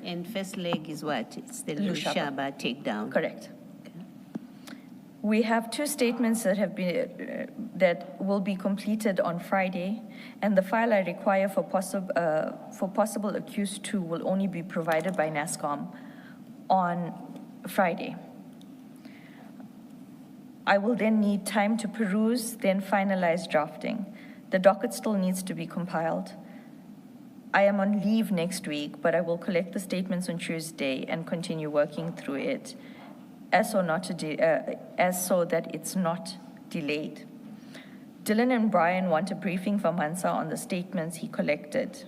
Speaker 3: And first leg is what? It's the
Speaker 1: Lushaba
Speaker 3: Lushaba takedown.
Speaker 1: Correct. We have 2 statements that have been that will be completed on Friday, and the file I require for possible accused 2 will only be provided by NASCOM on Friday. I will then need time to peruse, then finalize drafting. The docket still needs to be compiled. I am on leave next week, but I will collect the statements on Tuesday and continue working through it as so that it's not delayed. Dylan and Brian want a briefing from Mansa on the statements he collected.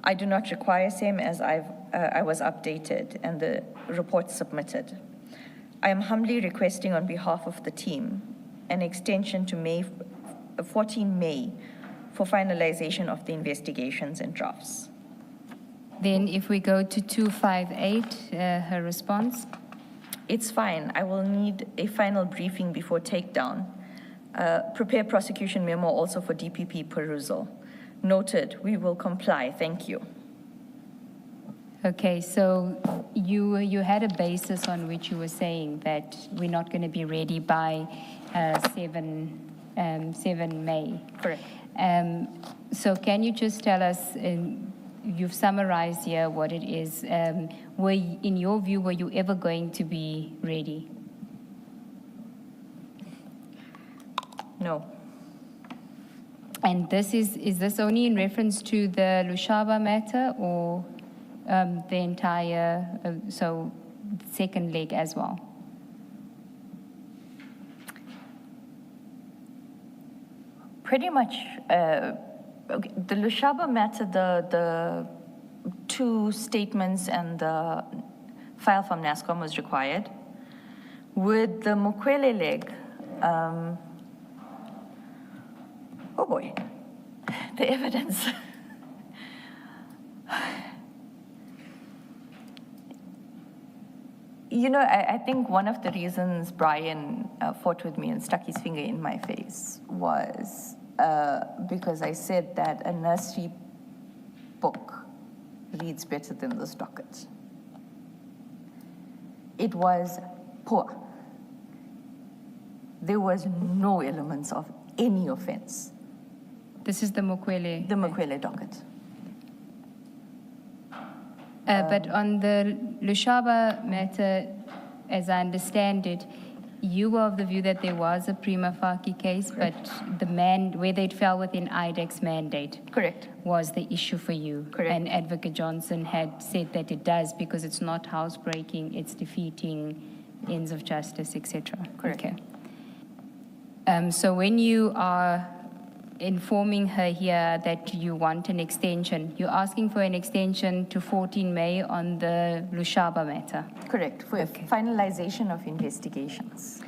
Speaker 1: I do not require same as I was updated and the report submitted. I am humbly requesting on behalf of the team an extension to 14 May for finalization of the investigations and drafts.
Speaker 2: Then if we go to 258, her response.
Speaker 1: It's fine. I will need a final briefing before takedown. Prepare prosecution memo also for DPP perusal. Noted, we will comply. Thank you.
Speaker 2: Okay, so you had a basis on which you were saying that we're not going to be ready by 7 May.
Speaker 1: Correct.
Speaker 2: So can you just tell us, you've summarized here what it is. In your view, were you ever going to be ready?
Speaker 1: No.
Speaker 2: And is this only in reference to the Lushaba matter or the entire, so second leg as well?
Speaker 1: Pretty much, okay, the Lushaba matter, the 2 statements and the file from NASCOM was required. With the Mukwele leg, Oh boy, the evidence. You know, I think one of the reasons Brian fought with me and stuck his finger in my face was because I said that a nursery book reads better than this docket. It was poor. There was no elements of any offense.
Speaker 2: This is the Mokwele.
Speaker 1: The Mokwele docket.
Speaker 2: But on the Lushaba matter, as I understand it, you were of the view that there was a prima facie case,
Speaker 1: Correct.
Speaker 2: but whether it fell within IDEC's mandate
Speaker 1: Correct.
Speaker 2: was the issue for you.
Speaker 1: Correct.
Speaker 2: And Advocate Johnson had said that it does because it's not housebreaking, it's defeating ends of justice, etc.
Speaker 1: Correct.
Speaker 2: Okay. So when you are informing her here that you want an extension, you're asking for an extension to 14 May on the Lushaba matter.
Speaker 1: Correct, for finalization of investigations.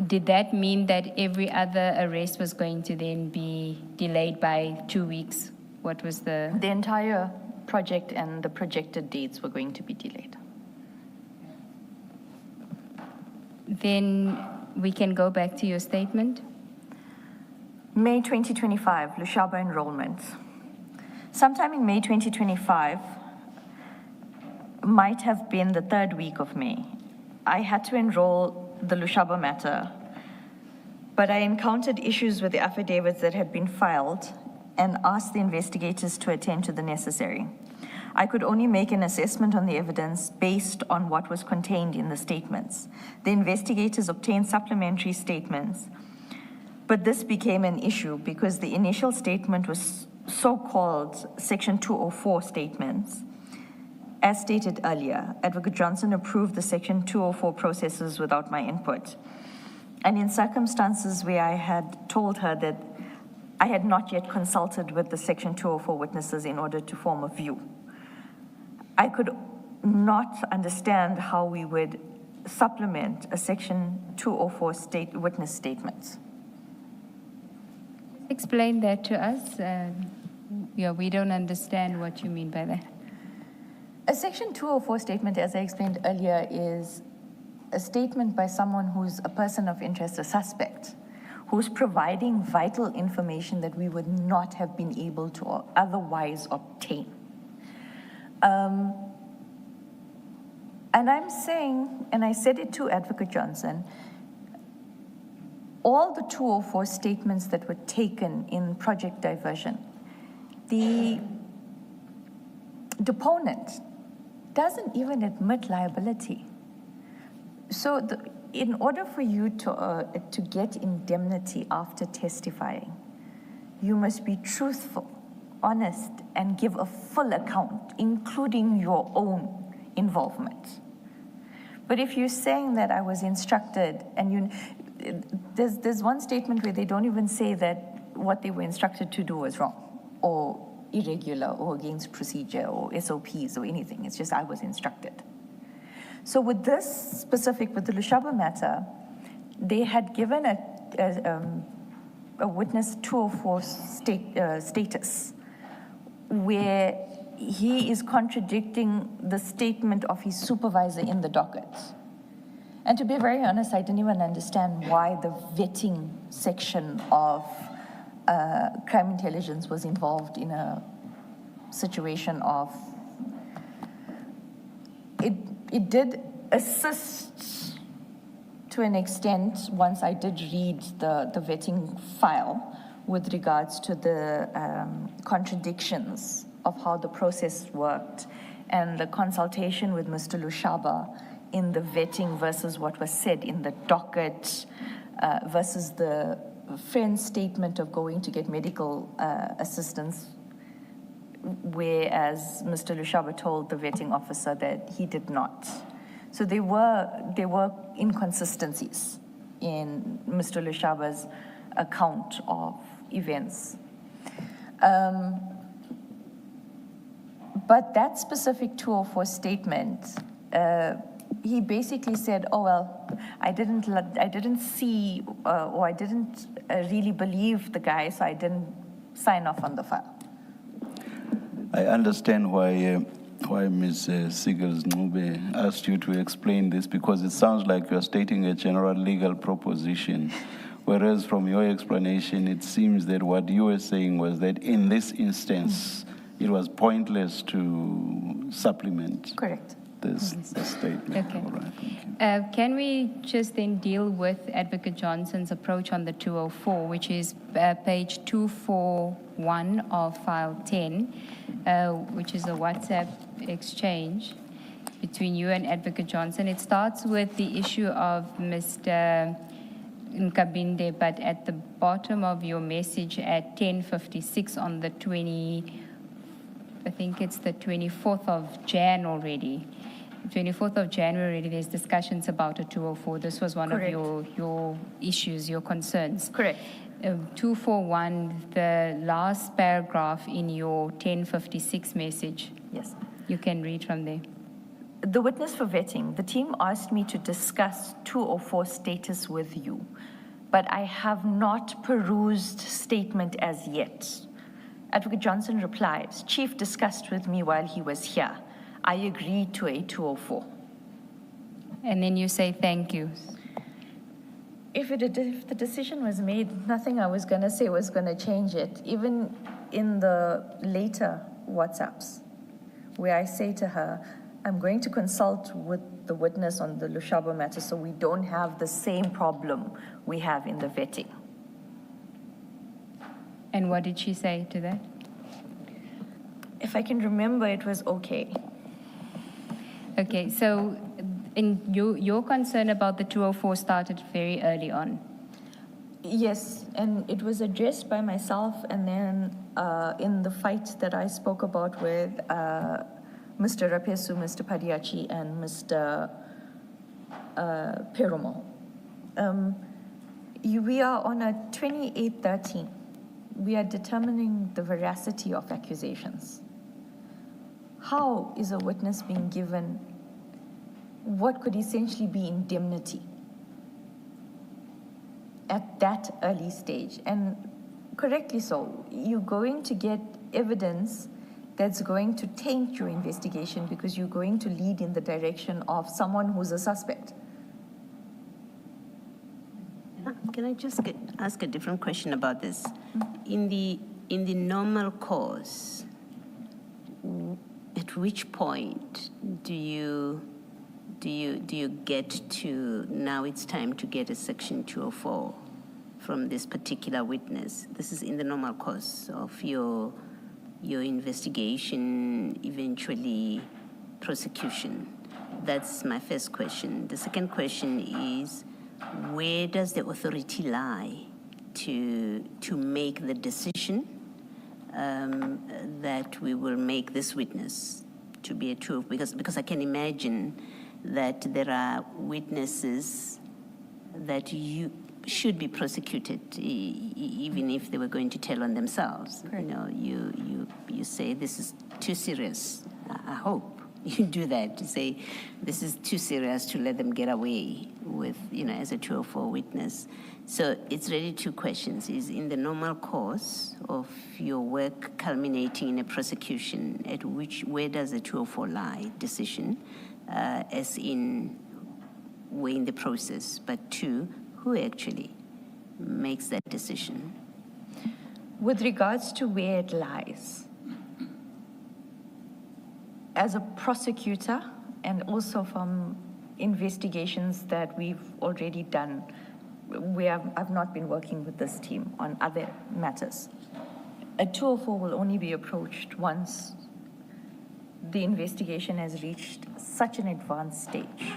Speaker 2: Did that mean that every other arrest was going to then be delayed by 2 weeks? What was the...
Speaker 1: The entire project and the projected dates were going to be delayed.
Speaker 2: Then we can go back to your statement.
Speaker 1: May 2025, Lushaba enrollment. Sometime in May 2025, might have been the third week of May, I had to enroll the Lushaba matter, but I encountered issues with the affidavits that had been filed and asked the investigators to attend to the necessary. I could only make an assessment on the evidence based on what was contained in the statements. The investigators obtained supplementary statements, but this became an issue because the initial statement was so-called Section 204 statements. As stated earlier, Advocate Johnson approved the Section 204 processes without my input. And in circumstances where I had told her that I had not yet consulted with the Section 204 witnesses in order to form a view, I could not understand how we would supplement a Section 204 witness statement.
Speaker 2: Explain that to us. We don't understand what you mean by that.
Speaker 1: A Section 204 statement, as I explained earlier, is a statement by someone who's a person of interest, a suspect, who's providing vital information that we would not have been able to otherwise obtain. And I'm saying, and I said it to Advocate Johnson, all the 204 statements that were taken in Project Diversion, the deponent doesn't even admit liability. So in order for you to get indemnity after testifying, you must be truthful, honest, and give a full account, including your own involvement. But if you're saying that I was instructed, and there's one statement where they don't even say that what they were instructed to do was wrong, or irregular, or against procedure, or SOPs, or anything. It's just I was instructed. So with this specific, with the Lushaba matter, they had given a witness 204 status, where he is contradicting the statement of his supervisor in the docket. And to be very honest, I didn't even understand why the vetting section of crime intelligence was involved in a situation of, it did assist to an extent once I did read the vetting file with regards to the contradictions of how the process worked and the consultation with Mr. Lushaba in the vetting versus what was said in the docket versus the friend's statement of going to get medical assistance, whereas Mr. Lushaba told the vetting officer that he did not. So there were inconsistencies in Mr. Lushaba's account of events. But that specific 204 statement, he basically said, oh, well, I didn't see, or I didn't really believe the guy, so I didn't sign off on the file.
Speaker 4: I understand why Ms. Sigels-Ncube asked you to explain this, because it sounds like you're stating a general legal proposition, whereas from your explanation, it seems that what you were saying was that in this instance, it was pointless to supplement
Speaker 1: Correct.
Speaker 4: this statement.
Speaker 2: Okay.
Speaker 4: All right, thank you.
Speaker 2: Can we just then deal with Advocate Johnson's approach on the 204, which is page 241 of file 10, which is a WhatsApp exchange between you and Advocate Johnson. It starts with the issue of Mr. Nkabinde, but at the bottom of your message at 10:56 on the 24th of Jan already. 24th of January already, there's discussions about a 204. This was one
Speaker 1: Correct.
Speaker 2: of your issues, your concerns.
Speaker 1: Correct.
Speaker 2: 241, the last paragraph in your 10:56 message.
Speaker 1: Yes.
Speaker 2: You can read from there.
Speaker 1: The witness for vetting, the team asked me to discuss 204 status with you, but I have not perused statement as yet. Advocate Johnson replies, Chief discussed with me while he was here. I agreed to a 204.
Speaker 2: And then you say thank you.
Speaker 1: If the decision was made, nothing I was going to say was going to change it. Even in the later WhatsApps, where I say to her, I'm going to consult with the witness on the Lushaba matter so we don't have the same problem we have in the vetting.
Speaker 2: And what did she say to that?
Speaker 1: If I can remember, it was okay.
Speaker 2: Okay, so in your concern about the 204 started very early on.
Speaker 1: Yes, and it was addressed by myself, and then in the fight that I spoke about with Mr. Rapesu, Mr. Padiachi, and Mr. Perumal. We are on a 2813. We are determining the veracity of accusations. How is a witness being given what could essentially be indemnity at that early stage? And correctly so, you're going to get evidence that's going to taint your investigation because you're going to lead in the direction of someone who's a suspect.
Speaker 3: Can I just ask a different question about this? In the normal course, at which point do you get to, now it's time to get a Section 204 from this particular witness? This is in the normal course of your investigation, eventually prosecution. That's my first question. The second question is, where does the authority lie to make the decision that we will make this witness to be a true? Because I can imagine that there are witnesses that you should be prosecuted, even if they were going to tell on themselves.
Speaker 1: Correct.
Speaker 3: You know, you say this is too serious. I hope you do that, to say this is too serious to let them get away with, as a 204 witness. So it's really two questions. Is in the normal course of your work culminating in a prosecution, where does the 204 lie decision, as in weighing the process, but two, who actually makes that decision?
Speaker 1: With regards to where it lies, as a prosecutor and also from investigations that we've already done, I've not been working with this team on other matters. A 204 will only be approached once the investigation has reached such an advanced stage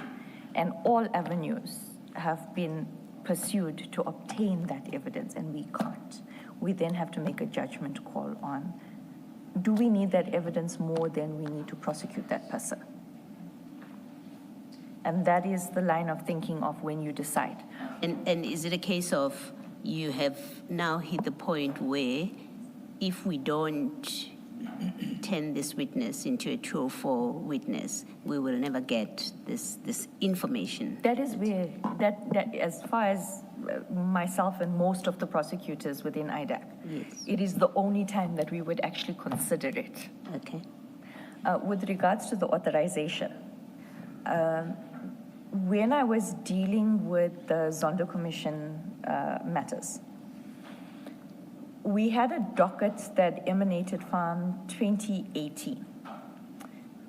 Speaker 1: and all avenues have been pursued to obtain that evidence, and we can't. We then have to make a judgment call on, do we need that evidence more than we need to prosecute that person? And that is the line of thinking of when you decide.
Speaker 3: And is it a case of you have now hit the point where if we don't turn this witness into a 204 witness, we will never get this information?
Speaker 1: That is where, that as far as myself and most of the prosecutors within IDAC.
Speaker 3: Yes.
Speaker 1: It is the only time that we would actually consider it.
Speaker 3: Okay.
Speaker 1: With regards to the authorization, when I was dealing with the Zondo Commission matters, we had a docket that emanated from 2018.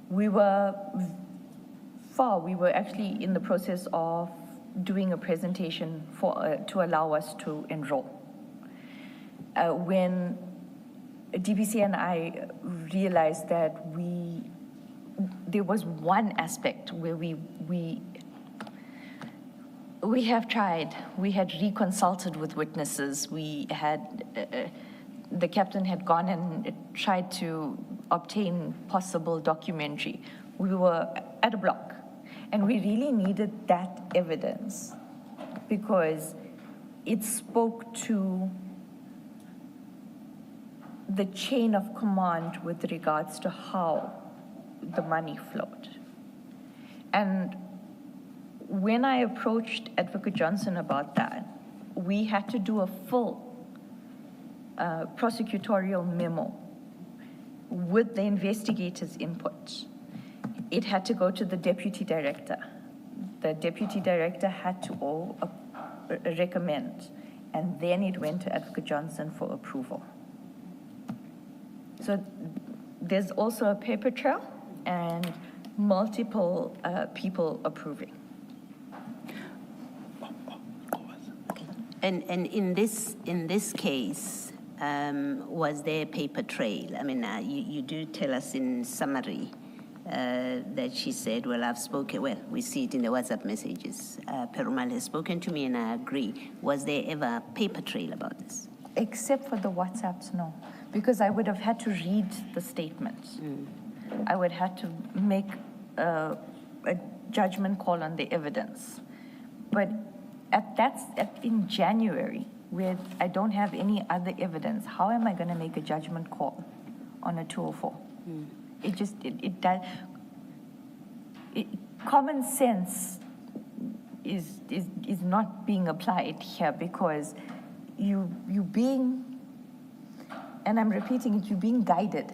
Speaker 1: We were actually in the process of doing a presentation to allow us to enroll. When DPC and I realized that there was one aspect where we have tried. We had reconsulted with witnesses. We had, the captain had gone and tried to obtain possible documentary. We were at a block, and we really needed that evidence because it spoke to the chain of command with regards to how the money flowed. And when I approached Advocate Johnson about that, we had to do a full prosecutorial memo with the investigator's input. It had to go to the deputy director. The deputy director had to recommend, and then it went to Advocate Johnson for approval. So there's also a paper trail and multiple people approving.
Speaker 3: And in this case, was there a paper trail? I mean, you do tell us in summary that she said, well, I've spoken, well, we see it in the WhatsApp messages. Perumal has spoken to me and I agree. Was there ever a paper trail about this?
Speaker 1: Except for the WhatsApps, no. Because I would have had to read the statements. I would have to make a judgment call on the evidence. But in January, where I don't have any other evidence, how am I going to make a judgment call on a 204? Common sense is not being applied here because you being, and I'm repeating it, you're being guided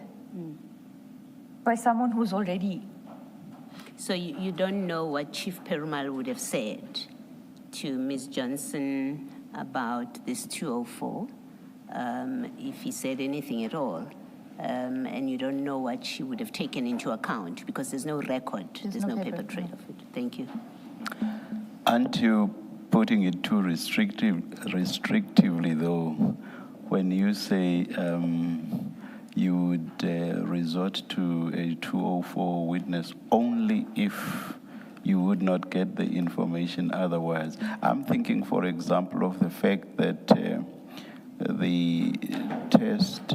Speaker 1: by someone who's already.
Speaker 3: So you don't know what Chief Perumal would have said to Ms. Johnson about this 204, if he said anything at all, and you don't know what she would have taken into account because there's no record, there's no paper trail of it. Thank you.
Speaker 4: Aren't you putting it too restrictively, though, when you say you would resort to a 204 witness only if you would not get the information otherwise? I'm thinking, for example, of the fact that the test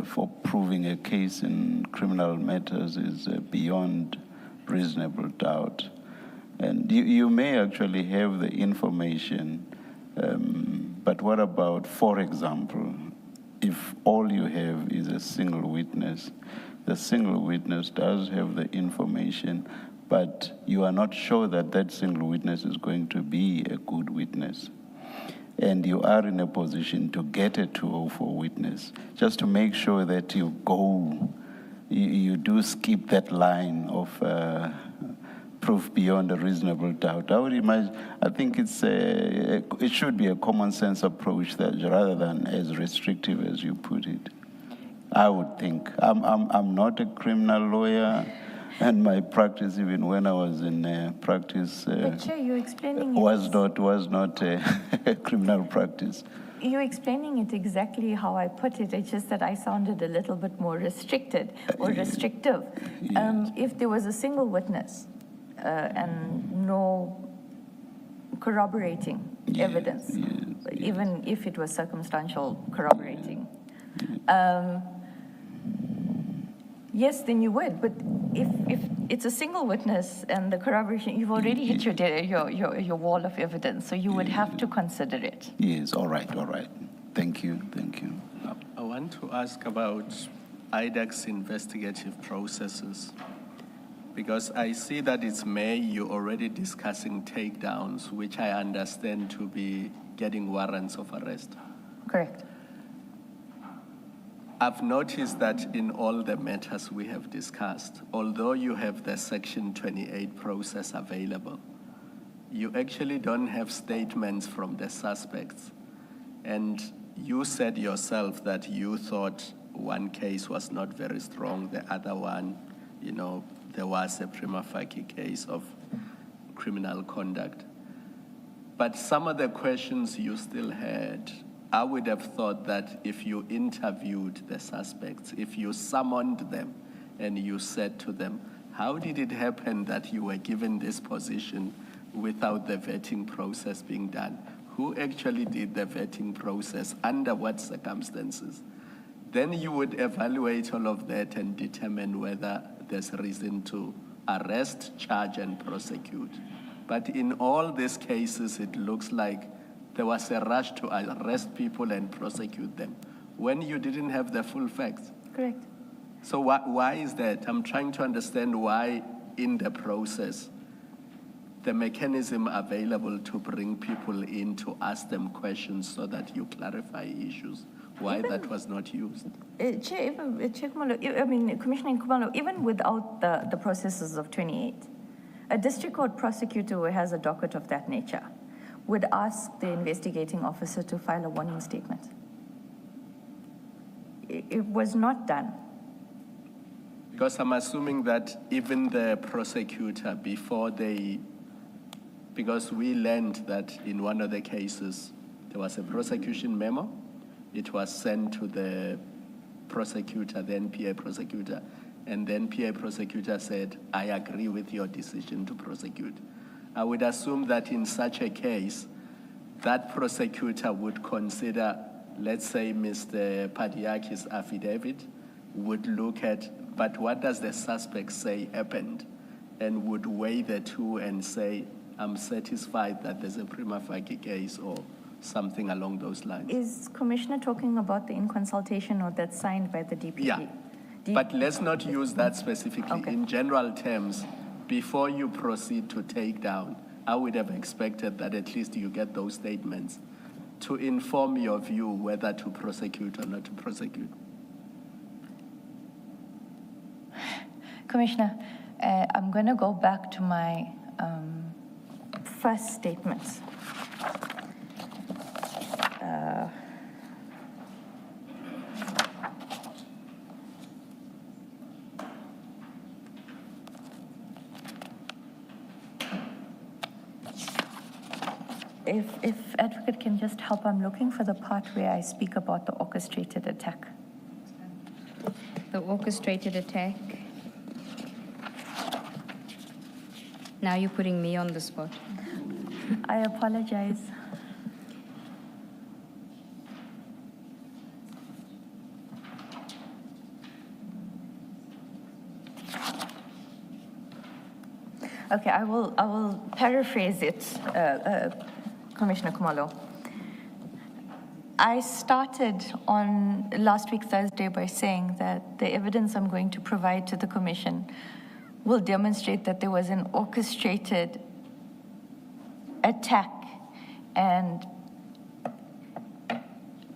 Speaker 4: for proving a case in criminal matters is beyond reasonable doubt. And you may actually have the information, but what about, for example, if all you have is a single witness? The single witness does have the information, but you are not sure that that single witness is going to be a good witness. And you are in a position to get a 204 witness, just to make sure that you do skip that line of proof beyond a reasonable doubt. I would imagine, I think it should be a common sense approach that rather than as restrictive as you put it. I would think. I'm not a criminal lawyer, and my practice, even when I was in practice,
Speaker 1: But Chair, you're explaining
Speaker 4: was not a criminal practice.
Speaker 1: You're explaining it exactly how I put it. It's just that I sounded a little bit more restricted or restrictive.
Speaker 4: Yes.
Speaker 1: If there was a single witness and no corroborating evidence, even if it was circumstantial corroborating, yes, then you would. But if it's a single witness and the corroboration, you've already hit your wall of evidence, so you would have to consider it.
Speaker 4: Yes, all right. Thank you.
Speaker 5: I want to ask about IDAC's investigative processes, because I see that it's May, you're already discussing takedowns, which I understand to be getting warrants of arrest.
Speaker 1: Correct.
Speaker 5: I've noticed that in all the matters we have discussed, although you have the Section 28 process available, you actually don't have statements from the suspects. And you said yourself that you thought one case was not very strong, the other one, there was a prima facie case of criminal conduct. But some of the questions you still had, I would have thought that if you interviewed the suspects, if you summoned them and you said to them, how did it happen that you were given this position without the vetting process being done? Who actually did the vetting process? Under what circumstances? Then you would evaluate all of that and determine whether there's reason to arrest, charge, and prosecute. But in all these cases, it looks like there was a rush to arrest people and prosecute them when you didn't have the full facts.
Speaker 1: Correct.
Speaker 5: So why is that? I'm trying to understand why in the process, the mechanism available to bring people in to ask them questions so that you clarify issues, why that was not used.
Speaker 1: Chair, Commissioner Nkumalo, even without the processes of 28, a district court prosecutor who has a docket of that nature would ask the investigating officer to file a warning statement. It was not done.
Speaker 5: Because I'm assuming that even the prosecutor, because we learned that in one of the cases, there was a prosecution memo. It was sent to the prosecutor, then PA prosecutor, and then PA prosecutor said, I agree with your decision to prosecute. I would assume that in such a case, that prosecutor would consider, let's say, Mr. Padiaki's affidavit, would look at, but what does the suspect say happened? And would weigh the two and say, I'm satisfied that there's a prima facie case or something along those lines.
Speaker 1: Is Commissioner talking about the in consultation or that's signed by the DPP?
Speaker 5: Yeah, but let's not use that specifically.
Speaker 1: Okay.
Speaker 5: In general terms, before you proceed to take down, I would have expected that at least you get those statements to inform your view whether to prosecute or not to prosecute.
Speaker 1: Commissioner, I'm going to go back to my first statements. If Advocate can just help, I'm looking for the part where I speak about the orchestrated attack.
Speaker 2: The orchestrated attack. Now you're putting me on the spot.
Speaker 1: I apologize. Okay, I will paraphrase it, Commissioner Kumalo. I started on last week, Thursday, by saying that the evidence I'm going to provide to the Commission will demonstrate that there was an orchestrated attack and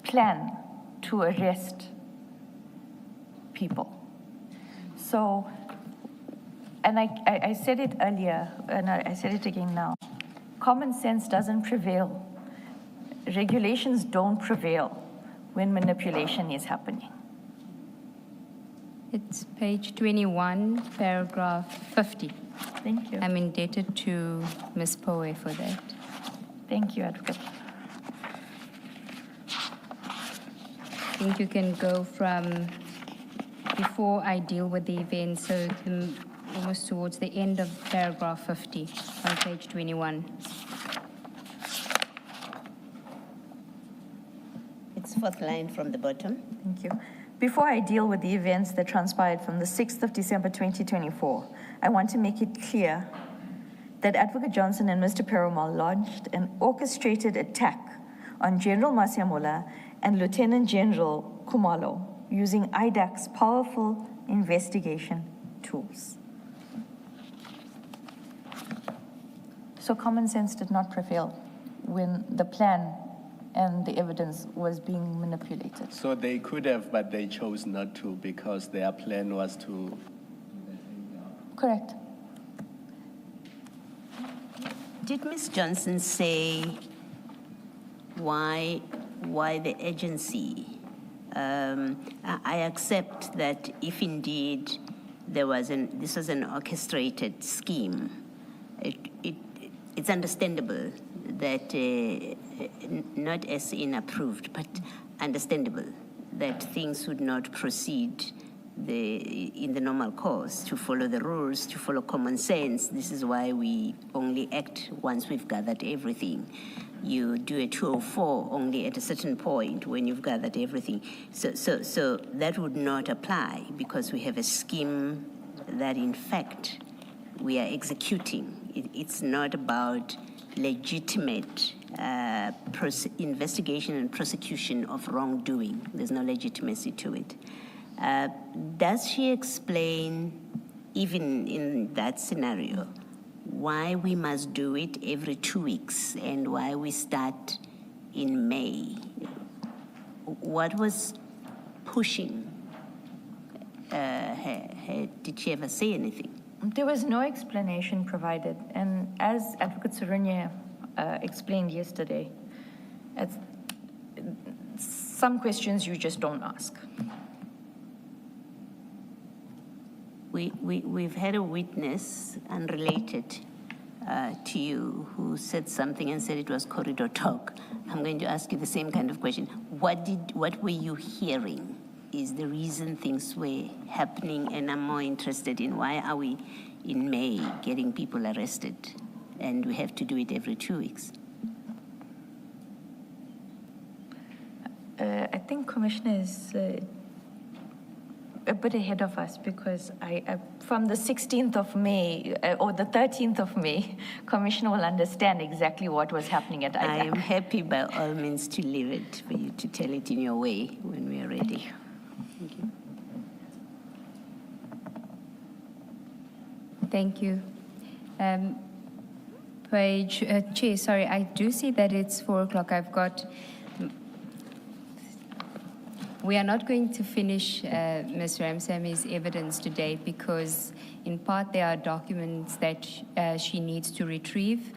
Speaker 1: plan to arrest people. So, and I said it earlier, and I said it again now, common sense doesn't prevail. Regulations don't prevail when manipulation is happening.
Speaker 2: It's page 21, paragraph 50.
Speaker 1: Thank you.
Speaker 2: I'm indebted to Ms. Poe for that.
Speaker 1: Thank you, Advocate.
Speaker 2: I think you can go from before I deal with the event, so almost towards the end of paragraph 50 on page 21.
Speaker 3: It's fourth line from the bottom.
Speaker 1: Thank you. Before I deal with the events that transpired from the 6th of December 2024, I want to make it clear that Advocate Johnson and Mr. Perumal launched an orchestrated attack on General Masiamola and Lieutenant General Kumalo using IDAC's powerful investigation tools. So common sense did not prevail when the plan and the evidence was being manipulated.
Speaker 5: So they could have, but they chose not to because their plan was to.
Speaker 1: Correct.
Speaker 3: Did Ms. Johnson say why the agency? I accept that if indeed this was an orchestrated scheme, it's understandable that not as inapproved, but understandable that things would not proceed in the normal course, to follow the rules, to follow common sense. This is why we only act once we've gathered everything. You do a 204 only at a certain point when you've gathered everything. So that would not apply because we have a scheme that in fact we are executing. It's not about legitimate investigation and prosecution of wrongdoing. There's no legitimacy to it. Does she explain, even in that scenario, why we must do it every 2 weeks and why we start in May? What was pushing her? Did she ever say anything?
Speaker 1: There was no explanation provided, and as Advocate Surunya explained yesterday, some questions you just don't ask.
Speaker 3: We've had a witness unrelated to you who said something and said it was corridor talk. I'm going to ask you the same kind of question. What were you hearing is the reason things were happening? And I'm more interested in why are we in May getting people arrested and we have to do it every 2 weeks?
Speaker 1: I think Commissioner is a bit ahead of us because from the 16th of May or the 13th of May, Commissioner will understand exactly what was happening at IDAC.
Speaker 3: I am happy by all means to leave it for you to tell it in your way when we are ready. Thank you.
Speaker 2: Thank you. Chair, sorry, I do see that it's 4 o'clock. We are not going to finish Ms. Ramsami's evidence today because, in part, there are documents that she needs to retrieve.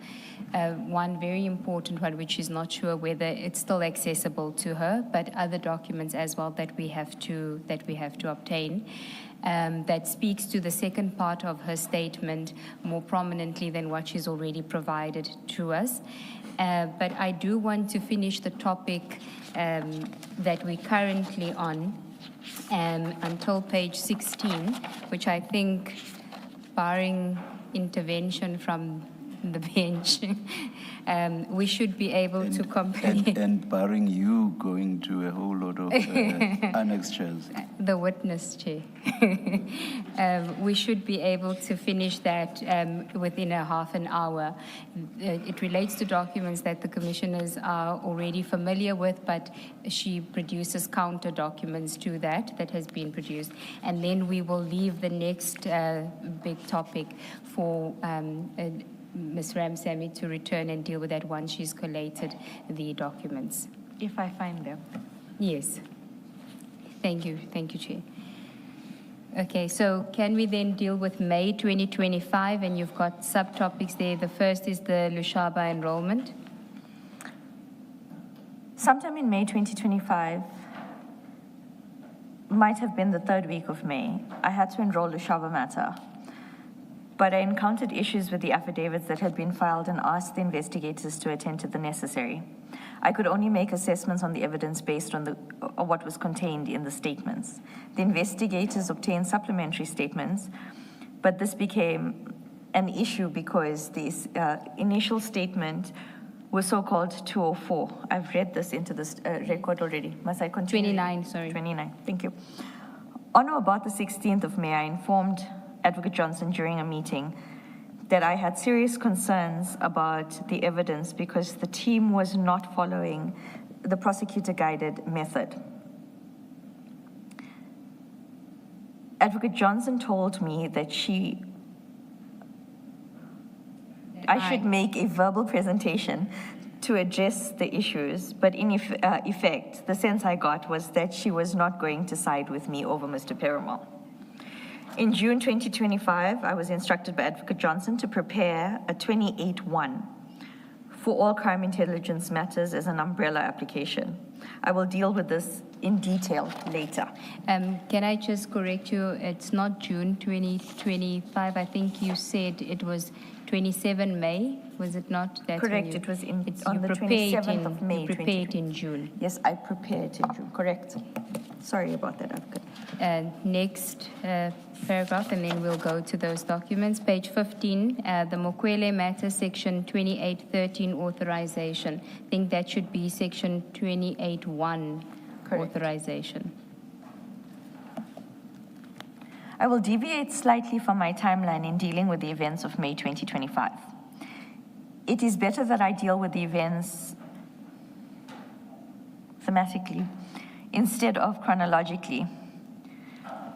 Speaker 2: One very important one, which is not sure whether it's still accessible to her, but other documents as well that we have to obtain. That speaks to the second part of her statement more prominently than what she's already provided to us. But I do want to finish the topic that we're currently on until page 16, which I think, barring intervention from the bench, we should be able to complete.
Speaker 4: And barring you going to a whole lot of annexures.
Speaker 2: The witness, Chair. We should be able to finish that within a half an hour. It relates to documents that the commissioners are already familiar with, but she produces counter documents to that has been produced. And then we will leave the next big topic for Ms. Ramsamy to return and deal with that once she's collated the documents.
Speaker 1: If I find them.
Speaker 2: Yes. Thank you, Chair. Okay, so can we then deal with May 2025, and you've got subtopics there. The first is the Lushaba enrollment.
Speaker 1: Sometime in May 2025, might have been the 3rd week of May, I had to enroll Lushaba matter. But I encountered issues with the affidavits that had been filed and asked the investigators to attend to the necessary. I could only make assessments on the evidence based on what was contained in the statements. The investigators obtained supplementary statements, but this became an issue because the initial statement was so-called 204. I've read this into this record already. Must I continue?
Speaker 2: 29, sorry.
Speaker 1: 29, thank you. On or about the 16th of May, I informed Advocate Johnson during a meeting that I had serious concerns about the evidence because the team was not following the prosecutor-guided method. Advocate Johnson told me that I should make a verbal presentation to address the issues, but in effect, the sense I got was that she was not going to side with me over Mr. Perumal. In June 2025, I was instructed by Advocate Johnson to prepare a 28-1 for all crime intelligence matters as an umbrella application. I will deal with this in detail later.
Speaker 2: Can I just correct you? It's not June 2025. I think you said it was 27 May. Was it not? That's
Speaker 1: Correct. It was on the 27th of May.
Speaker 2: You prepared in June.
Speaker 1: Yes, I prepared in June. Correct. Sorry about that, Advocate.
Speaker 2: Next paragraph, and then we'll go to those documents. Page 15, the Mokwele matter, section 2813 authorization. I think that should be section 28.1 authorization.
Speaker 1: I will deviate slightly from my timeline in dealing with the events of May 2025. It is better that I deal with the events thematically instead of chronologically.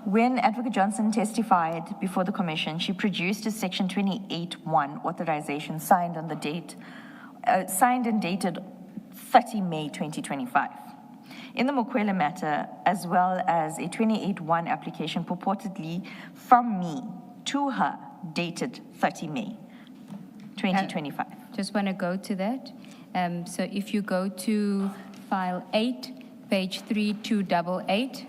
Speaker 1: When Advocate Johnson testified before the Commission, she produced a Section 28.1 authorization signed and dated 30 May 2025. In the Mokwele matter, as well as a 28.1 application purportedly from me to her, dated 30 May 2025.
Speaker 2: Just want to go to that. So if you go to file 8, page 3288.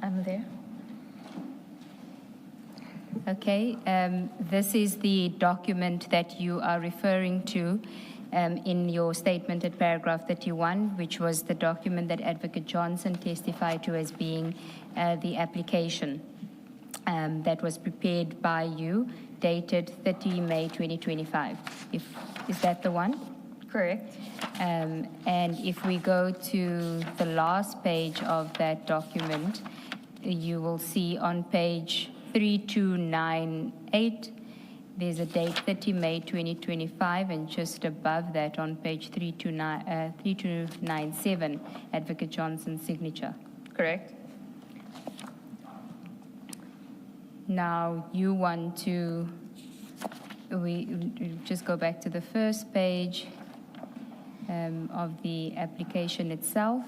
Speaker 1: I'm there.
Speaker 2: Okay, this is the document that you are referring to in your statement at paragraph 31, which was the document that Advocate Johnson testified to as being the application that was prepared by you, dated 30 May 2025. Is that the one?
Speaker 1: Correct.
Speaker 2: And if we go to the last page of that document, you will see on page 3298, there's a date 30 May 2025, and just above that on page 3297, Advocate Johnson's signature.
Speaker 1: Correct.
Speaker 2: Now you want to, we just go back to the first page of the application itself,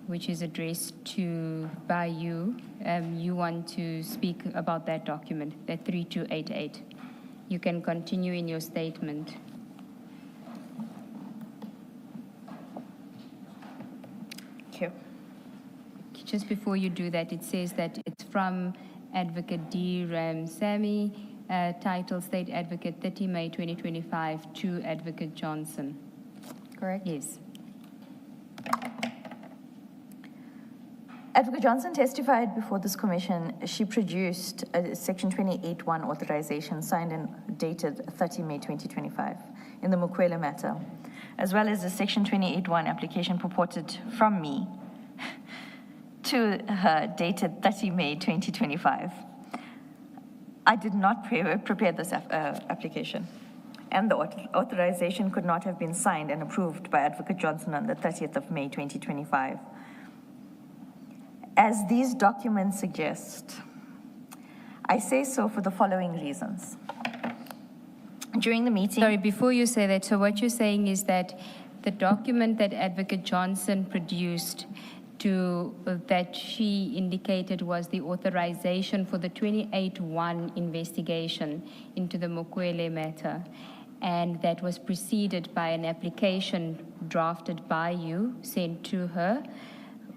Speaker 2: which is addressed to by you. You want to speak about that document, that 3288. You can continue in your statement.
Speaker 1: Thank you.
Speaker 2: Just before you do that, it says that it's from Advocate D. Ramsamy, title State Advocate 30 May 2025 to Advocate Johnson.
Speaker 1: Correct?
Speaker 2: Yes.
Speaker 1: Advocate Johnson testified before this commission. She produced a Section 28.1 authorization signed and dated 30 May 2025 in the Mokwele matter, as well as a Section 28.1 application purported from me to her dated 30 May 2025. I did not prepare this application, and the authorization could not have been signed and approved by Advocate Johnson on the 30th of May 2025. As these documents suggest, I say so for the following reasons. During the meeting...
Speaker 2: Sorry, before you say that, so what you're saying is that the document that Advocate Johnson produced that she indicated was the authorization for the 28.1 investigation into the Mokwele matter, and that was preceded by an application drafted by you, sent to her,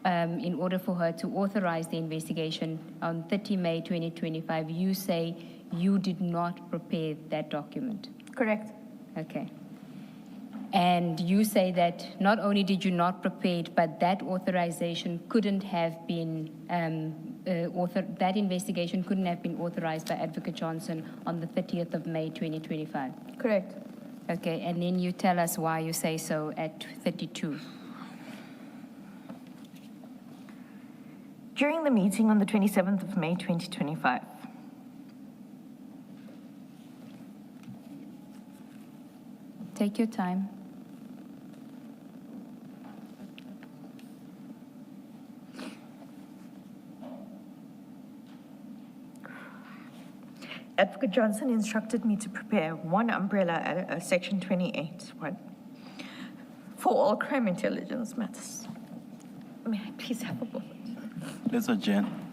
Speaker 2: in order for her to authorize the investigation on 30 May 2025, you say you did not prepare that document.
Speaker 1: Correct.
Speaker 2: Okay. And you say that not only did you not prepare it, but that authorization couldn't have been, that investigation couldn't have been authorized by Advocate Johnson on the 30th of May 2025.
Speaker 1: Correct.
Speaker 2: Okay, and then you tell us why you say so at 32.
Speaker 1: During the meeting on the 27th of May 2025,
Speaker 2: Take your time.
Speaker 1: Advocate Johnson instructed me to prepare one umbrella, Section 28, for all crime intelligence matters. May I please have a moment?
Speaker 4: Let's adjourn.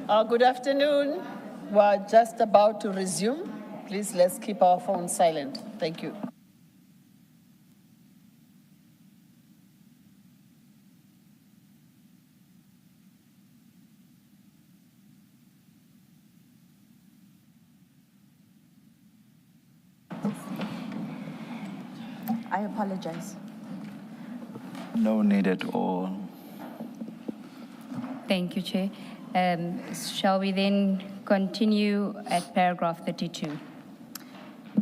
Speaker 6: Good afternoon. We're just about to resume. Please, let's keep our phones silent. Thank you.
Speaker 1: I apologize.
Speaker 4: No need at all.
Speaker 2: Thank you, Chair. Shall we then continue at paragraph 32?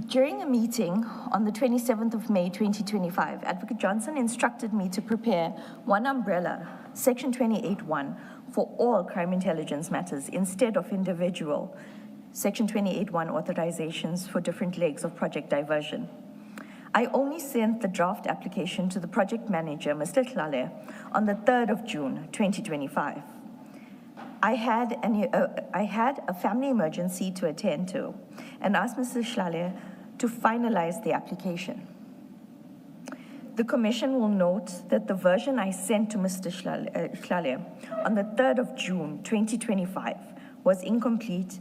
Speaker 1: During a meeting on the 27th of May 2025, Advocate Johnson instructed me to prepare one umbrella, Section 28.1, for all crime intelligence matters instead of individual Section 28.1 authorizations for different legs of project diversion. I only sent the draft application to the project manager, Mr. Tlale, on the 3rd of June 2025. I had a family emergency to attend to and asked Mr. Tlale to finalize the application. The Commission will note that the version I sent to Mr. Tlale on the 3rd of June 2025 was incomplete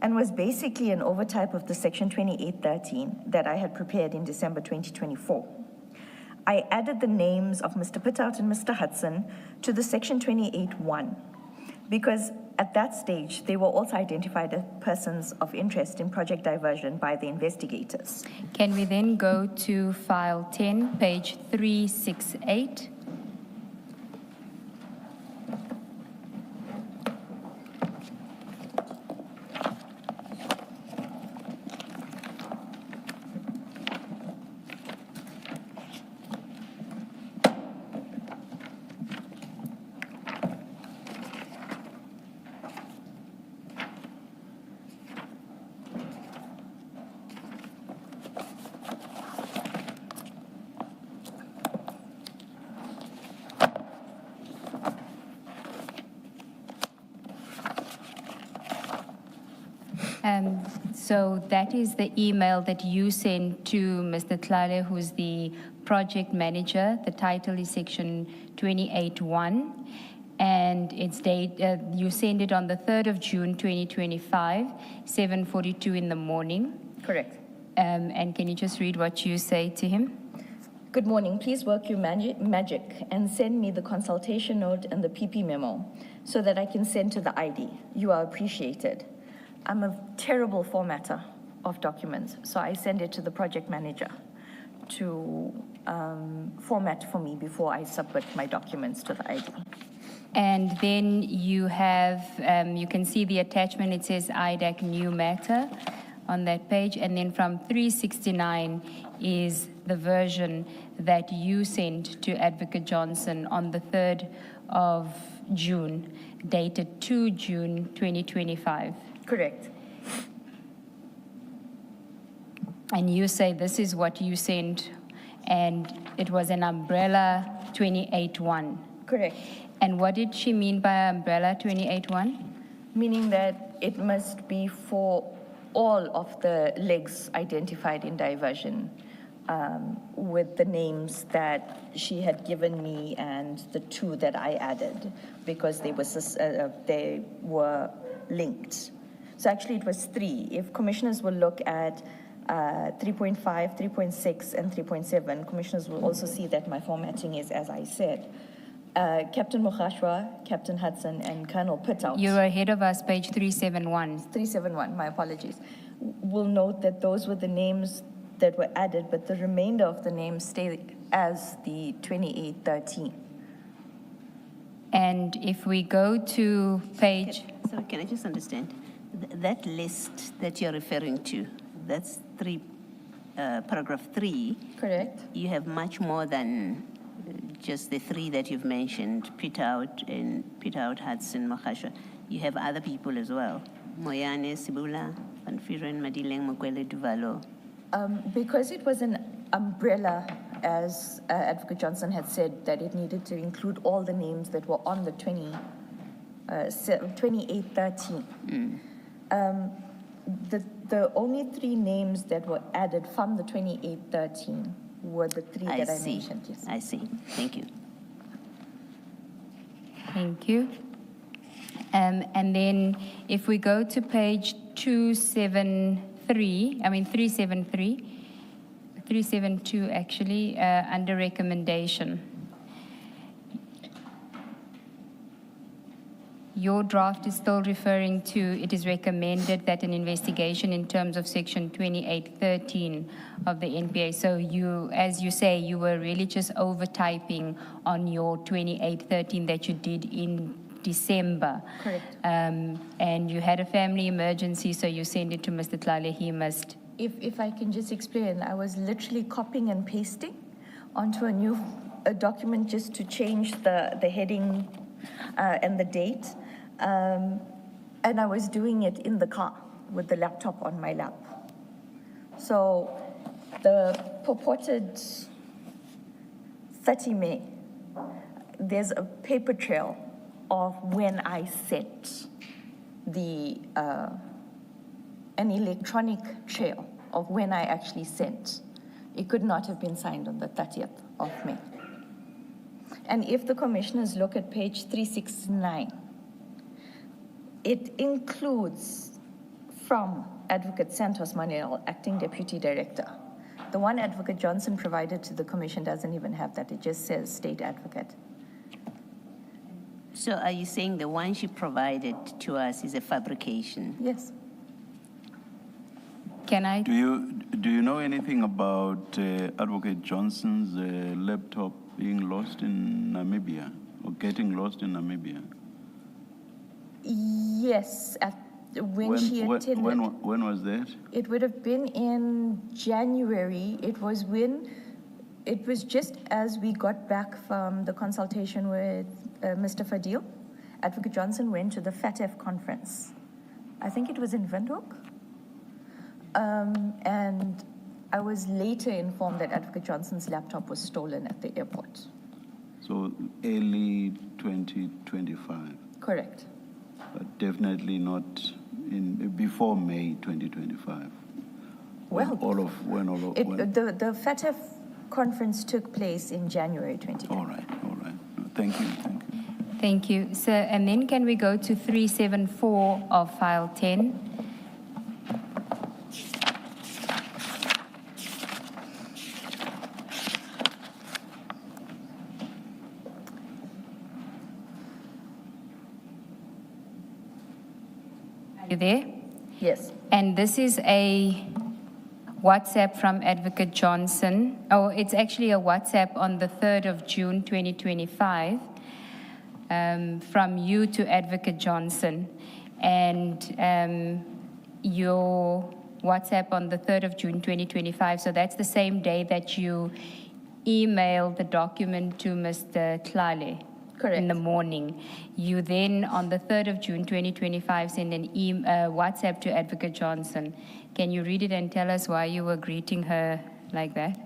Speaker 1: and was basically an overtype of the Section 2813 that I had prepared in December 2024. I added the names of Mr. Pittout and Mr. Hudson to the Section 28.1 because at that stage, they were also identified as persons of interest in project diversion by the investigators.
Speaker 2: Can we then go to file 10, page 368? So that is the email that you sent to Mr. Tlale, who's the project manager. The title is Section 28.1, and it's you send it on the 3rd of June 2025, 7:42 in the morning.
Speaker 1: Correct.
Speaker 2: And can you just read what you say to him?
Speaker 1: Good morning. Please work your magic and send me the consultation note and the PP memo so that I can send to the ID. You are appreciated. I'm a terrible formatter of documents, so I send it to the project manager to format for me before I submit my documents to the ID.
Speaker 2: And then you have, you can see the attachment, it says IDAC new matter on that page. And then from 369 is the version that you sent to Advocate Johnson on the 3rd of June, dated 2 June 2025.
Speaker 1: Correct.
Speaker 2: And you say this is what you sent, and it was an umbrella 28.1.
Speaker 1: Correct.
Speaker 2: And what did she mean by umbrella 28.1?
Speaker 1: Meaning that it must be for all of the legs identified in diversion, with the names that she had given me and the two that I added, because they were linked. So actually it was 3. If commissioners will look at 3.5, 3.6, and 3.7, commissioners will also see that my formatting is as I said. Captain Mukhashwa, Captain Hudson, and Colonel Pittout.
Speaker 2: You're ahead of us, page 371.
Speaker 1: 371, my apologies. Will note that those were the names that were added, but the remainder of the names stay as the 2813.
Speaker 2: And if we go to page...
Speaker 3: So can I just understand? That list that you're referring to, that's paragraph 3.
Speaker 1: Correct.
Speaker 3: You have much more than just the 3 that you've mentioned, Pittout, Hudson, Mukhashwa. You have other people as well. Moyane, Sibula, Van Vuren, Madlanga, Mokwele, Duvalo.
Speaker 1: Because it was an umbrella, as Advocate Johnson had said, that it needed to include all the names that were on the 2813. The only 3 names that were added from the 2813 were the 3 that I mentioned. Yes.
Speaker 3: I see. Thank you.
Speaker 2: Thank you. And then if we go to page 372 actually, under recommendation. Your draft is still referring to, it is recommended that an investigation in terms of section 2813 of the NPA. So you, as you say, you were really just over-typing on your 2813 that you did in December.
Speaker 1: Correct.
Speaker 2: And you had a family emergency, so you sent it to Mr. Tlale. He must.
Speaker 1: If I can just explain, I was literally copying and pasting onto a document just to change the heading and the date. And I was doing it in the car with the laptop on my lap. So the purported 30 May, there's a paper trail of when I sent an electronic trail of when I actually sent. It could not have been signed on the 30th of May. And if the commissioners look at page 369, it includes from Advocate Santos Manuel, Acting Deputy Director. The one Advocate Johnson provided to the commission doesn't even have that. It just says State Advocate.
Speaker 3: So are you saying the one she provided to us is a fabrication?
Speaker 1: Yes.
Speaker 2: Can I?
Speaker 4: Do you know anything about Advocate Johnson's laptop being lost in Namibia or getting lost in Namibia?
Speaker 1: Yes, when she attended.
Speaker 4: When was that?
Speaker 1: It would have been in January. It was just as we got back from the consultation with Mr. Fadil. Advocate Johnson went to the FATF conference. I think it was in Windhoek. And I was later informed that Advocate Johnson's laptop was stolen at the airport.
Speaker 4: So early 2025.
Speaker 1: Correct.
Speaker 4: But definitely not before May 2025.
Speaker 1: Well, the FATF conference took place in January 2025.
Speaker 4: All right. Thank you.
Speaker 2: Thank you. So, and then can we go to 374 of file 10? Are you there?
Speaker 1: Yes.
Speaker 2: And this is a WhatsApp from Advocate Johnson. Oh, it's actually a WhatsApp on the 3rd of June, 2025, from you to Advocate Johnson. And your WhatsApp on the 3rd of June, 2025, so that's the same day that you emailed the document to Mr. Tlale.
Speaker 1: Correct.
Speaker 2: In the morning. You then, on the 3rd of June, 2025, send an WhatsApp to Advocate Johnson. Can you read it and tell us why you were greeting her like that?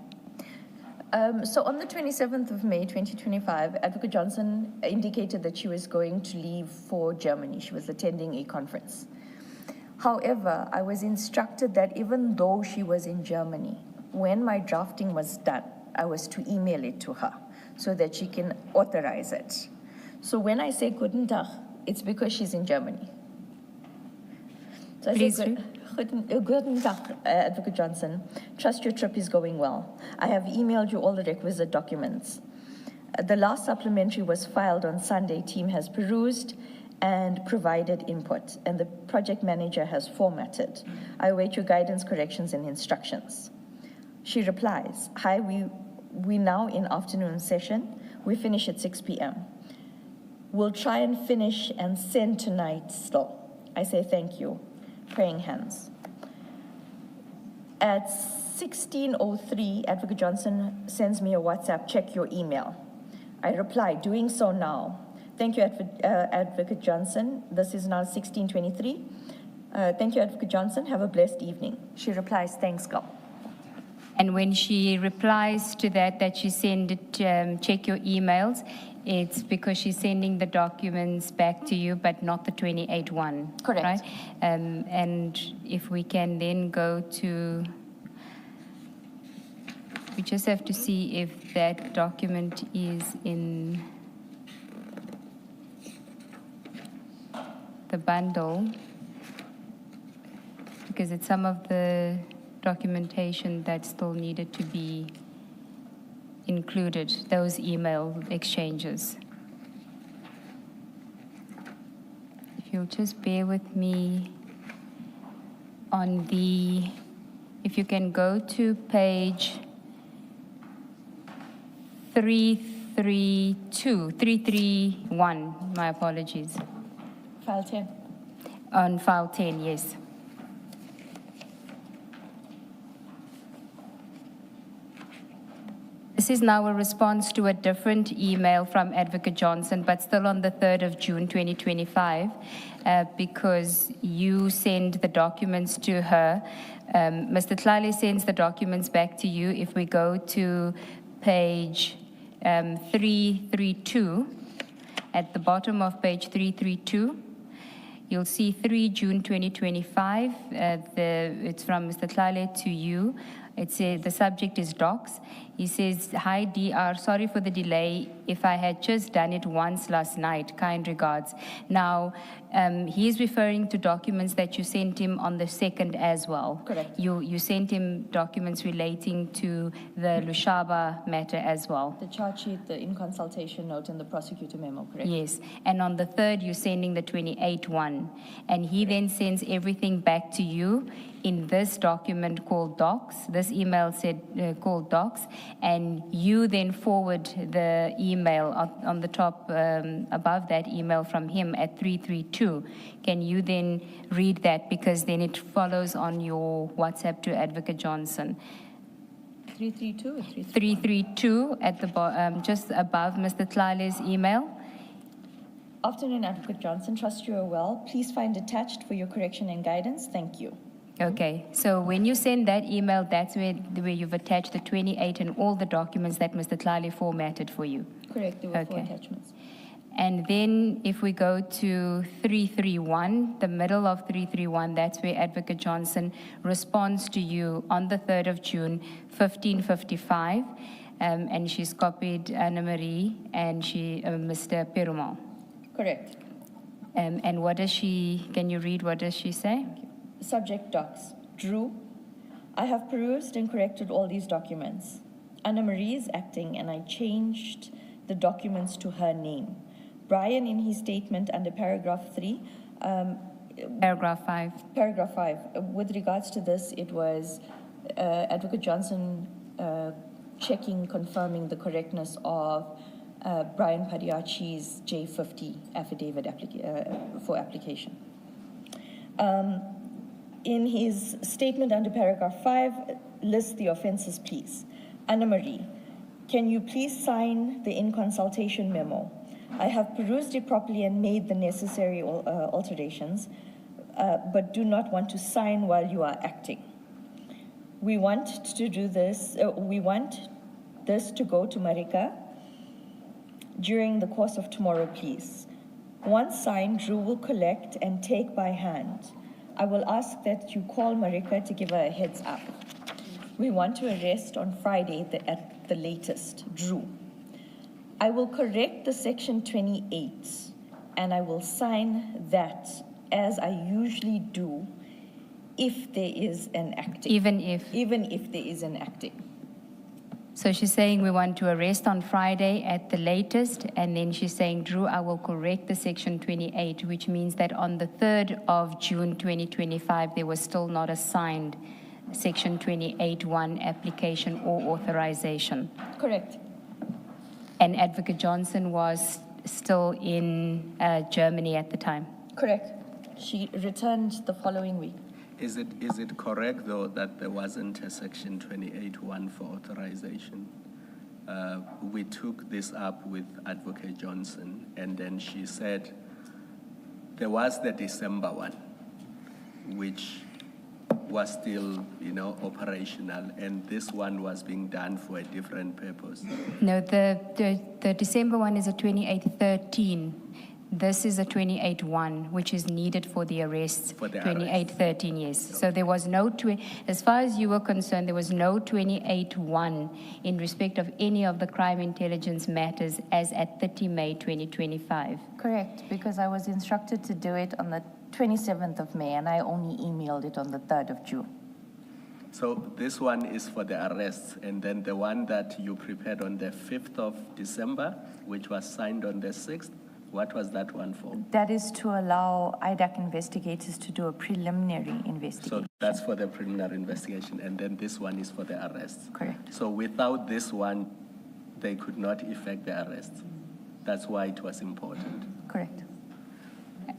Speaker 1: So on the 27th of May, 2025, Advocate Johnson indicated that she was going to leave for Germany. She was attending a conference. However, I was instructed that even though she was in Germany, when my drafting was done, I was to email it to her so that she can authorize it. So when I say Guten Tag, it's because she's in Germany. So I say, Guten Tag, Advocate Johnson. Trust your trip is going well. I have emailed you all the requisite documents. The last supplementary was filed on Sunday. Team has perused and provided input, and the project manager has formatted. I await your guidance, corrections, and instructions. She replies, hi, we now in afternoon session. We finish at 6 p.m. We'll try and finish and send tonight still. I say thank you. Praying hands. At 16:03, Advocate Johnson sends me a WhatsApp, check your email. I reply, doing so now. Thank you, Advocate Johnson. This is now 16:23. Thank you, Advocate Johnson. Have a blessed evening. She replies, thanks, girl.
Speaker 2: And when she replies to that she send it, check your emails, it's because she's sending the documents back to you, but not the 28-1.
Speaker 1: Correct.
Speaker 2: Right? And if we can then go to, we just have to see if that document is in. the bundle, because it's some of the documentation that still needed to be included, those email exchanges. If you'll just bear with me on the, if you can go to page 331, my apologies.
Speaker 1: File 10.
Speaker 2: On file 10, yes. This is now a response to a different email from Advocate Johnson, but still on the 3rd of June 2025, because you send the documents to her. Mr. Tlale sends the documents back to you. If we go to page 332, at the bottom of page 332, you'll see 3 June 2025. It's from Mr. Tlale to you. The subject is docs. He says, "Hi DR, sorry for the delay. If I had just done it once last night, kind regards." Now, he's referring to documents that you sent him on the 2nd as well.
Speaker 1: Correct.
Speaker 2: You sent him documents relating to the Lushaba matter as well.
Speaker 1: The charge sheet, the in consultation note, and the prosecutor memo, correct?
Speaker 2: Yes, and on the 3rd, you're sending the 28 one. And he then sends everything back to you in this document called docs. This email said called docs, and you then forward the email on the top above that email from him at 332. Can you then read that, because then it follows on your WhatsApp to Advocate Johnson.
Speaker 1: 332 or 331?
Speaker 2: 332 at the just above Mr. Tlale's email.
Speaker 1: Afternoon, Advocate Johnson. Trust you are well. Please find attached for your correction and guidance. Thank you.
Speaker 2: Okay, so when you send that email, that's where you've attached the 28 and all the documents that Mr. Tlale formatted for you.
Speaker 1: Correct, there were 4
Speaker 2: Okay.
Speaker 1: attachments.
Speaker 2: And then if we go to 331, the middle of 331, that's where Advocate Johnson responds to you on the 3rd of June, 1555, and she's copied Anna Marie and Mr. Perumal.
Speaker 1: Correct.
Speaker 2: And what does can you read, what does she say?
Speaker 1: Subject docs. Drew, I have perused and corrected all these documents. Anna Marie is acting, and I changed the documents to her name. Brian, in his statement under paragraph 3,
Speaker 2: Paragraph 5.
Speaker 1: paragraph 5, with regards to this, it was Advocate Johnson checking, confirming the correctness of Brian Padiachi's J50 affidavit for application. In his statement under paragraph 5, list the offenses, please. Anna Marie, can you please sign the in consultation memo? I have perused it properly and made the necessary alterations, but do not want to sign while you are acting. We want to do this, we want this to go to Marika during the course of tomorrow, please. Once signed, Drew will collect and take by hand. I will ask that you call Marika to give her a heads up. We want to arrest on Friday at the latest, Drew. I will correct the section 28 and I will sign that as I usually do if there is an acting.
Speaker 2: Even if.
Speaker 1: Even if there is an acting.
Speaker 2: So she's saying we want to arrest on Friday at the latest, and then she's saying, Drew, I will correct the section 28, which means that on the 3rd of June 2025, there was still not a signed section 28(1) application or authorization.
Speaker 1: Correct.
Speaker 2: And Advocate Johnson was still in Germany at the time.
Speaker 1: Correct. She returned the following week.
Speaker 5: Is it correct, though, that there wasn't a section 28(1) for authorization? We took this up with Advocate Johnson, and then she said there was the December one, which was still, operational, and this one was being done for a different purpose.
Speaker 2: No, the December one is a 2813. This is a 28-1, which is needed for the arrests.
Speaker 5: For the
Speaker 2: 28-13, yes. So there was no, as far as you were concerned, there was no 28-1 in respect of any of the crime intelligence matters as at 30 May 2025.
Speaker 1: Correct, because I was instructed to do it on the 27th of May, and I only emailed it on the 3rd of June.
Speaker 5: So this one is for the arrests, and then the one that you prepared on the 5th of December, which was signed on the 6th, what was that one for?
Speaker 1: That is to allow IDAC investigators to do a preliminary investigation.
Speaker 5: So that's for the preliminary investigation, and then this one is for the arrests.
Speaker 1: Correct.
Speaker 5: So without this one, they could not effect the arrests. That's why it was important.
Speaker 1: Correct.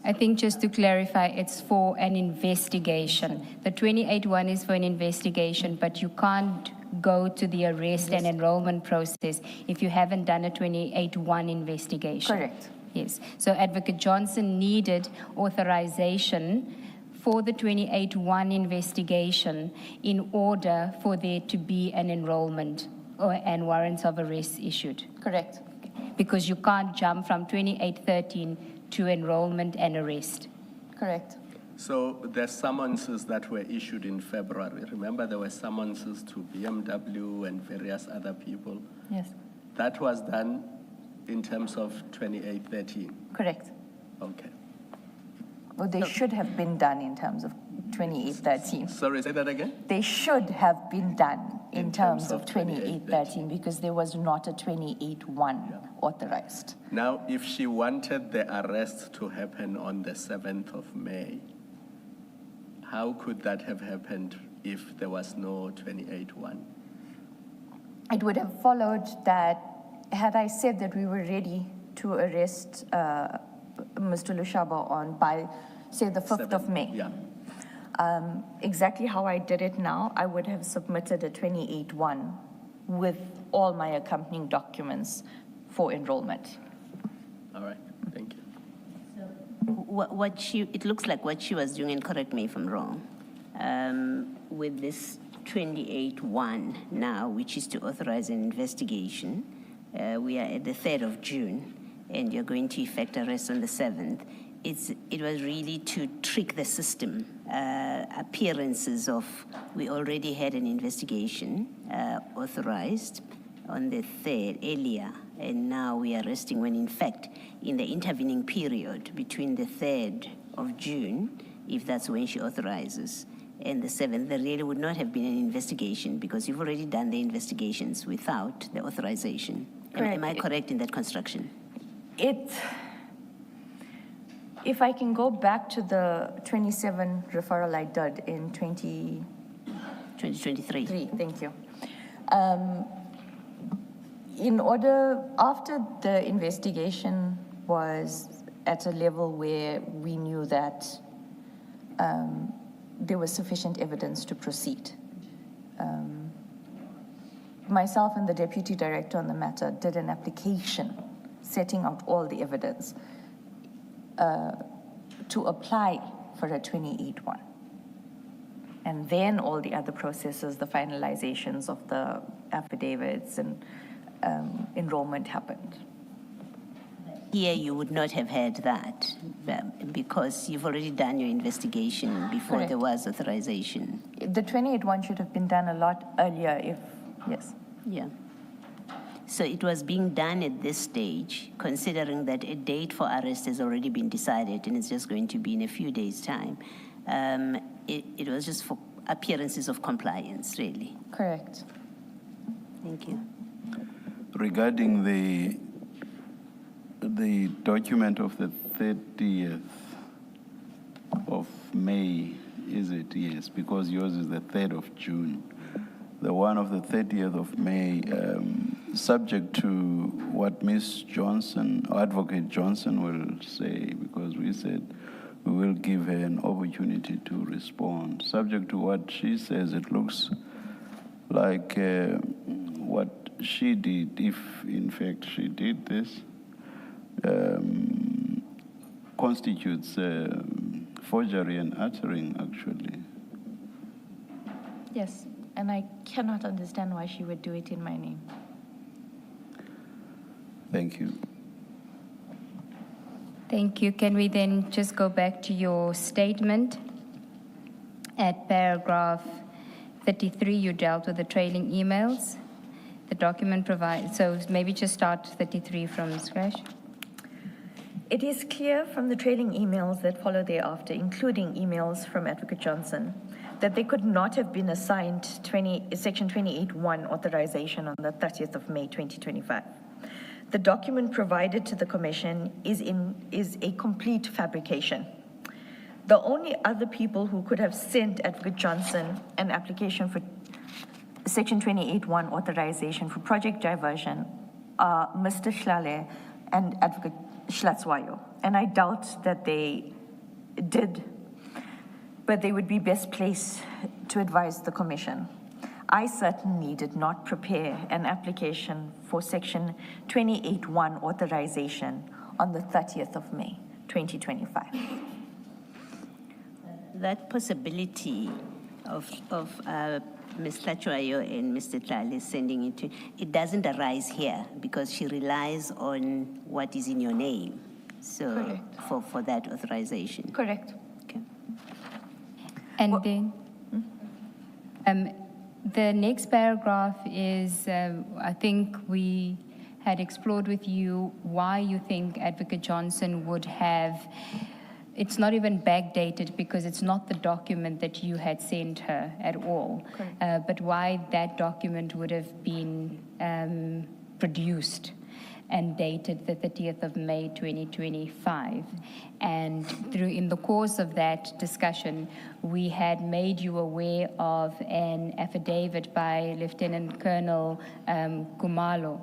Speaker 2: I think just to clarify, it's for an investigation. The 28-1 is for an investigation, but you can't go to the arrest and enrollment process if you haven't done a 28-1 investigation.
Speaker 1: Correct.
Speaker 2: Yes. So Advocate Johnson needed authorization for the 28-1 investigation in order for there to be an enrollment and warrants of arrest issued.
Speaker 1: Correct.
Speaker 2: Because you can't jump from 28-13 to enrollment and arrest.
Speaker 1: Correct.
Speaker 5: So the summonses that were issued in February, remember there were summonses to BMW and various other people.
Speaker 1: Yes.
Speaker 5: That was done in terms of 2813.
Speaker 1: Correct.
Speaker 5: Okay.
Speaker 1: Well, they should have been done in terms of 2813.
Speaker 5: Sorry, say that again?
Speaker 1: They should have been done in terms of
Speaker 5: 2813
Speaker 1: 2813 because there was not a 28-1 authorized.
Speaker 5: Now, if she wanted the arrest to happen on the 7th of May, how could that have happened if there was no 28-1?
Speaker 1: It would have followed that had I said that we were ready to arrest Mr. Lushaba on by, say, the 5th of May.
Speaker 5: Yeah.
Speaker 1: Exactly how I did it now, I would have submitted a 28-1 with all my accompanying documents for enrollment.
Speaker 5: All right. Thank you.
Speaker 3: It looks like what she was doing, and correct me if I'm wrong, with this 28-1 now, which is to authorize an investigation. We are at the 3rd of June, and you're going to effect arrest on the 7th. It was really to trick the system. Appearances of, we already had an investigation authorized on the 3rd earlier, and now we are arresting when in fact, in the intervening period between the 3rd of June, if that's when she authorizes, and the 7th, there really would not have been an investigation because you've already done the investigations without the authorization. Am I correct in that construction?
Speaker 1: If I can go back to the 27 referral I did in
Speaker 3: 2023.
Speaker 1: Thank you. After the investigation was at a level where we knew that there was sufficient evidence to proceed. Myself and the deputy director on the matter did an application setting out all the evidence to apply for a 28-1. And then all the other processes, the finalizations of the affidavits and enrollment happened.
Speaker 3: Here you would not have had that because you've already done your investigation before
Speaker 1: Correct.
Speaker 3: there was authorization.
Speaker 1: The 28-1 should have been done a lot earlier yes.
Speaker 3: Yeah. So it was being done at this stage, considering that a date for arrest has already been decided and it's just going to be in a few days' time. It was just for appearances of compliance, really.
Speaker 1: Correct.
Speaker 3: Thank you.
Speaker 4: Regarding the document of the 30th of May, is it? Yes, because yours is the 3rd of June. The one of the 30th of May, subject to what Ms. Johnson, or Advocate Johnson will say, because we said we will give her an opportunity to respond. Subject to what she says, it looks like what she did, if in fact she did this, constitutes forgery and uttering, actually.
Speaker 1: Yes, and I cannot understand why she would do it in my name.
Speaker 4: Thank you.
Speaker 2: Thank you. Can we then just go back to your statement? At paragraph 33, you dealt with the trailing emails. The document provides, so maybe just start 33 from scratch.
Speaker 1: It is clear from the trailing emails that follow thereafter, including emails from Advocate Johnson, that they could not have been assigned Section 28(1) authorization on the 30th of May 2025. The document provided to the Commission is a complete fabrication. The only other people who could have sent Advocate Johnson an application for Section 28(1) authorization for project diversion are Mr. Shlale and Advocate Schlatzwayo. And I doubt that they did, but they would be best placed to advise the Commission. I certainly did not prepare an application for Section 28(1) authorization on the 30th of May, 2025.
Speaker 3: That possibility of Ms. Schlatzwayo and Mr. Tlale sending it to, it doesn't arise here because she relies on what is in your name. So for that authorization.
Speaker 1: Correct.
Speaker 3: Okay.
Speaker 2: And then the next paragraph is, I think we had explored with you why you think Advocate Johnson would have, it's not even backdated because it's not the document that you had sent her at all, but why that document would have been produced and dated the 30th of May 2025. And in the course of that discussion, we had made you aware of an affidavit by Lieutenant Colonel Kumalo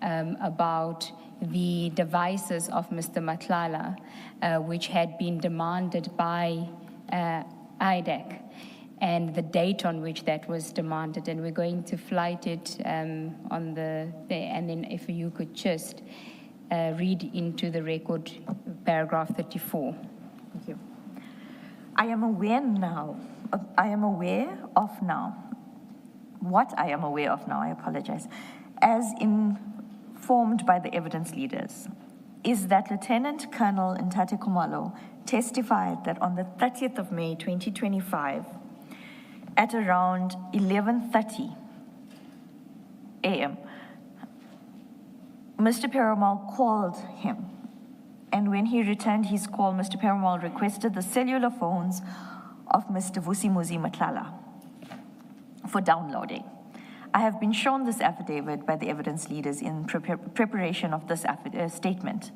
Speaker 2: about the devices of Mr. Matlala, which had been demanded by IDAC, and the date on which that was demanded. And we're going to flight it on the, and then if you could just read into the record paragraph 34.
Speaker 1: Thank you. I am aware of now, what I am aware of now, I apologize, as informed by the evidence leaders, is that Lieutenant Colonel Ntate Kumalo testified that on the 30th of May 2025, at around 11:30 a.m., Mr. Perumal called him. And when he returned his call, Mr. Perumal requested the cellular phones of Mr. Vusimuzi Matlala for downloading. I have been shown this affidavit by the evidence leaders in preparation of this statement.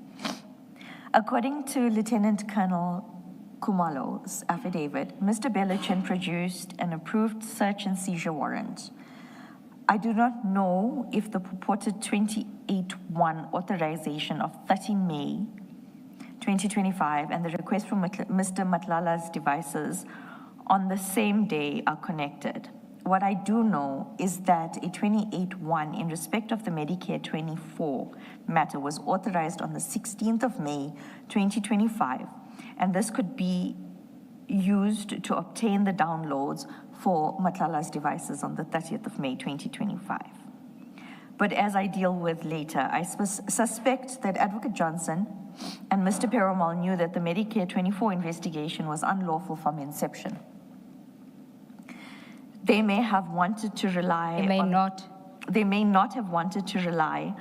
Speaker 1: According to Lieutenant Colonel Kumalo's affidavit, Mr. Belichin produced an approved search and seizure warrant. I do not know if the purported 28(1) authorization of 30 May 2025 and the request from Mr. Matlala's devices on the same day are connected. What I do know is that a 28(1) in respect of the Medicare 24 matter was authorized on the 16th of May 2025, and this could be used to obtain the downloads for Matlala's devices on the 30th of May 2025. But as I deal with later, I suspect that Advocate Johnson and Mr. Perumal knew that the Medicare 24 investigation was unlawful from inception. They may have wanted to rely
Speaker 2: They may not.
Speaker 1: They may not have wanted to rely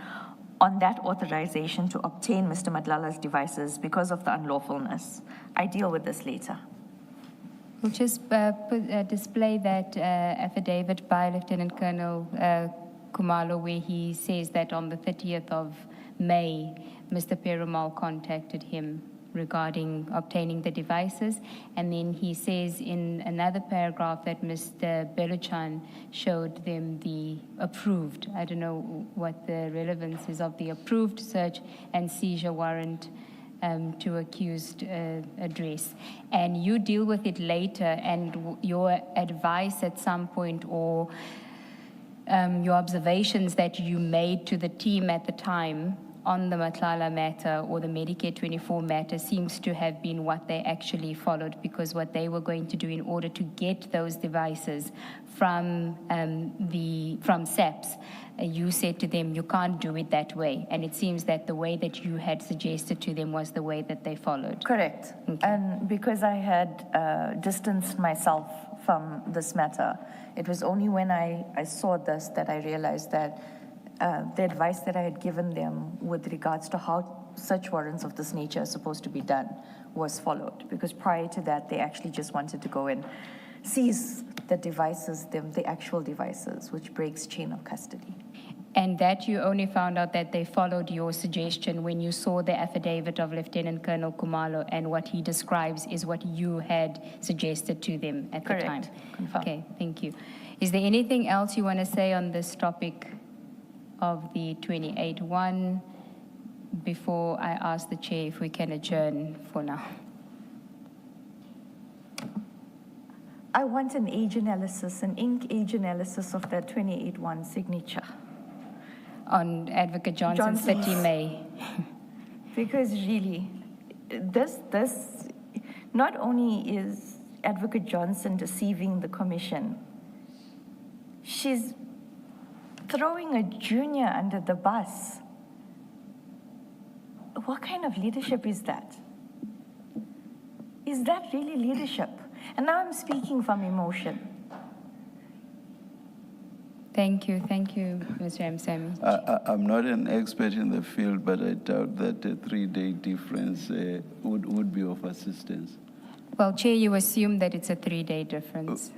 Speaker 1: on that authorization to obtain Mr. Matlala's devices because of the unlawfulness. I deal with this later.
Speaker 2: We'll just display that affidavit by Lieutenant Colonel Kumalo, where he says that on the 30th of May, Mr. Perumal contacted him regarding obtaining the devices. And then he says in another paragraph that Mr. Belichan showed them the approved, I don't know what the relevance is of the approved search and seizure warrant to accused address. And you deal with it later, and your advice at some point or your observations that you made to the team at the time on the Madlanga matter or the Medicare 24 matter seems to have been what they actually followed, because what they were going to do in order to get those devices from SAPS, you said to them, you can't do it that way. And it seems that the way that you had suggested to them was the way that they followed.
Speaker 1: Correct.
Speaker 2: Okay.
Speaker 1: And because I had distanced myself from this matter, it was only when I saw this that I realized that the advice that I had given them with regards to how search warrants of this nature are supposed to be done was followed. Because prior to that, they actually just wanted to go and seize the devices, the actual devices, which breaks chain of custody.
Speaker 2: And that you only found out that they followed your suggestion when you saw the affidavit of Lieutenant Colonel Kumalo, and what he describes is what you had suggested to them at
Speaker 1: Correct.
Speaker 2: the time.
Speaker 1: Confirmed.
Speaker 2: Okay, thank you. Is there anything else you want to say on this topic of the 28-1 before I ask the chair if we can adjourn for now?
Speaker 1: I want an age analysis, an ink age analysis of that 28-1 signature.
Speaker 2: On Advocate Johnson's 30 May.
Speaker 1: Because really, this not only is Advocate Johnson deceiving the commission, she's throwing a junior under the bus. What kind of leadership is that? Is that really leadership? And now I'm speaking from emotion.
Speaker 2: Thank you, Mr. Msami.
Speaker 4: I'm not an expert in the field, but I doubt that a 3-day difference would be of assistance.
Speaker 2: Well, Chair, you assume that it's a 3-day difference.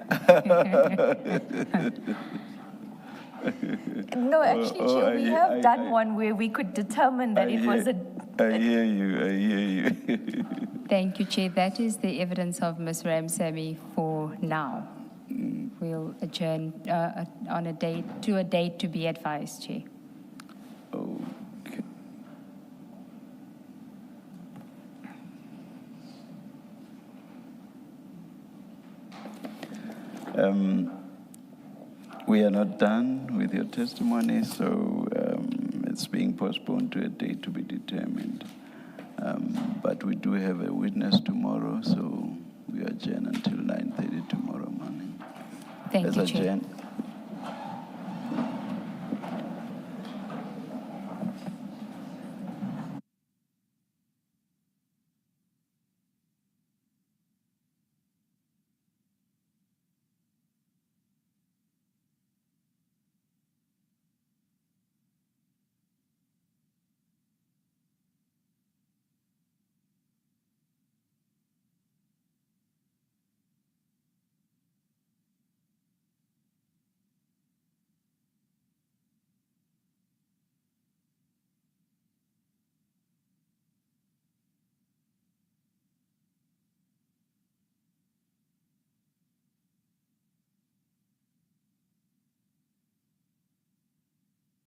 Speaker 1: No, actually, Chair, we have done one where we could determine that it was a...
Speaker 4: I hear you.
Speaker 2: Thank you, Chair. That is the evidence of Ms. Ramsamy for now. We'll adjourn on a date to be advised, Chair.
Speaker 4: Okay. We are not done with your testimony, so it's being postponed to a date to be determined. But we do have a witness tomorrow, so we adjourn until 9:30 tomorrow morning.
Speaker 2: Thank you, Chair.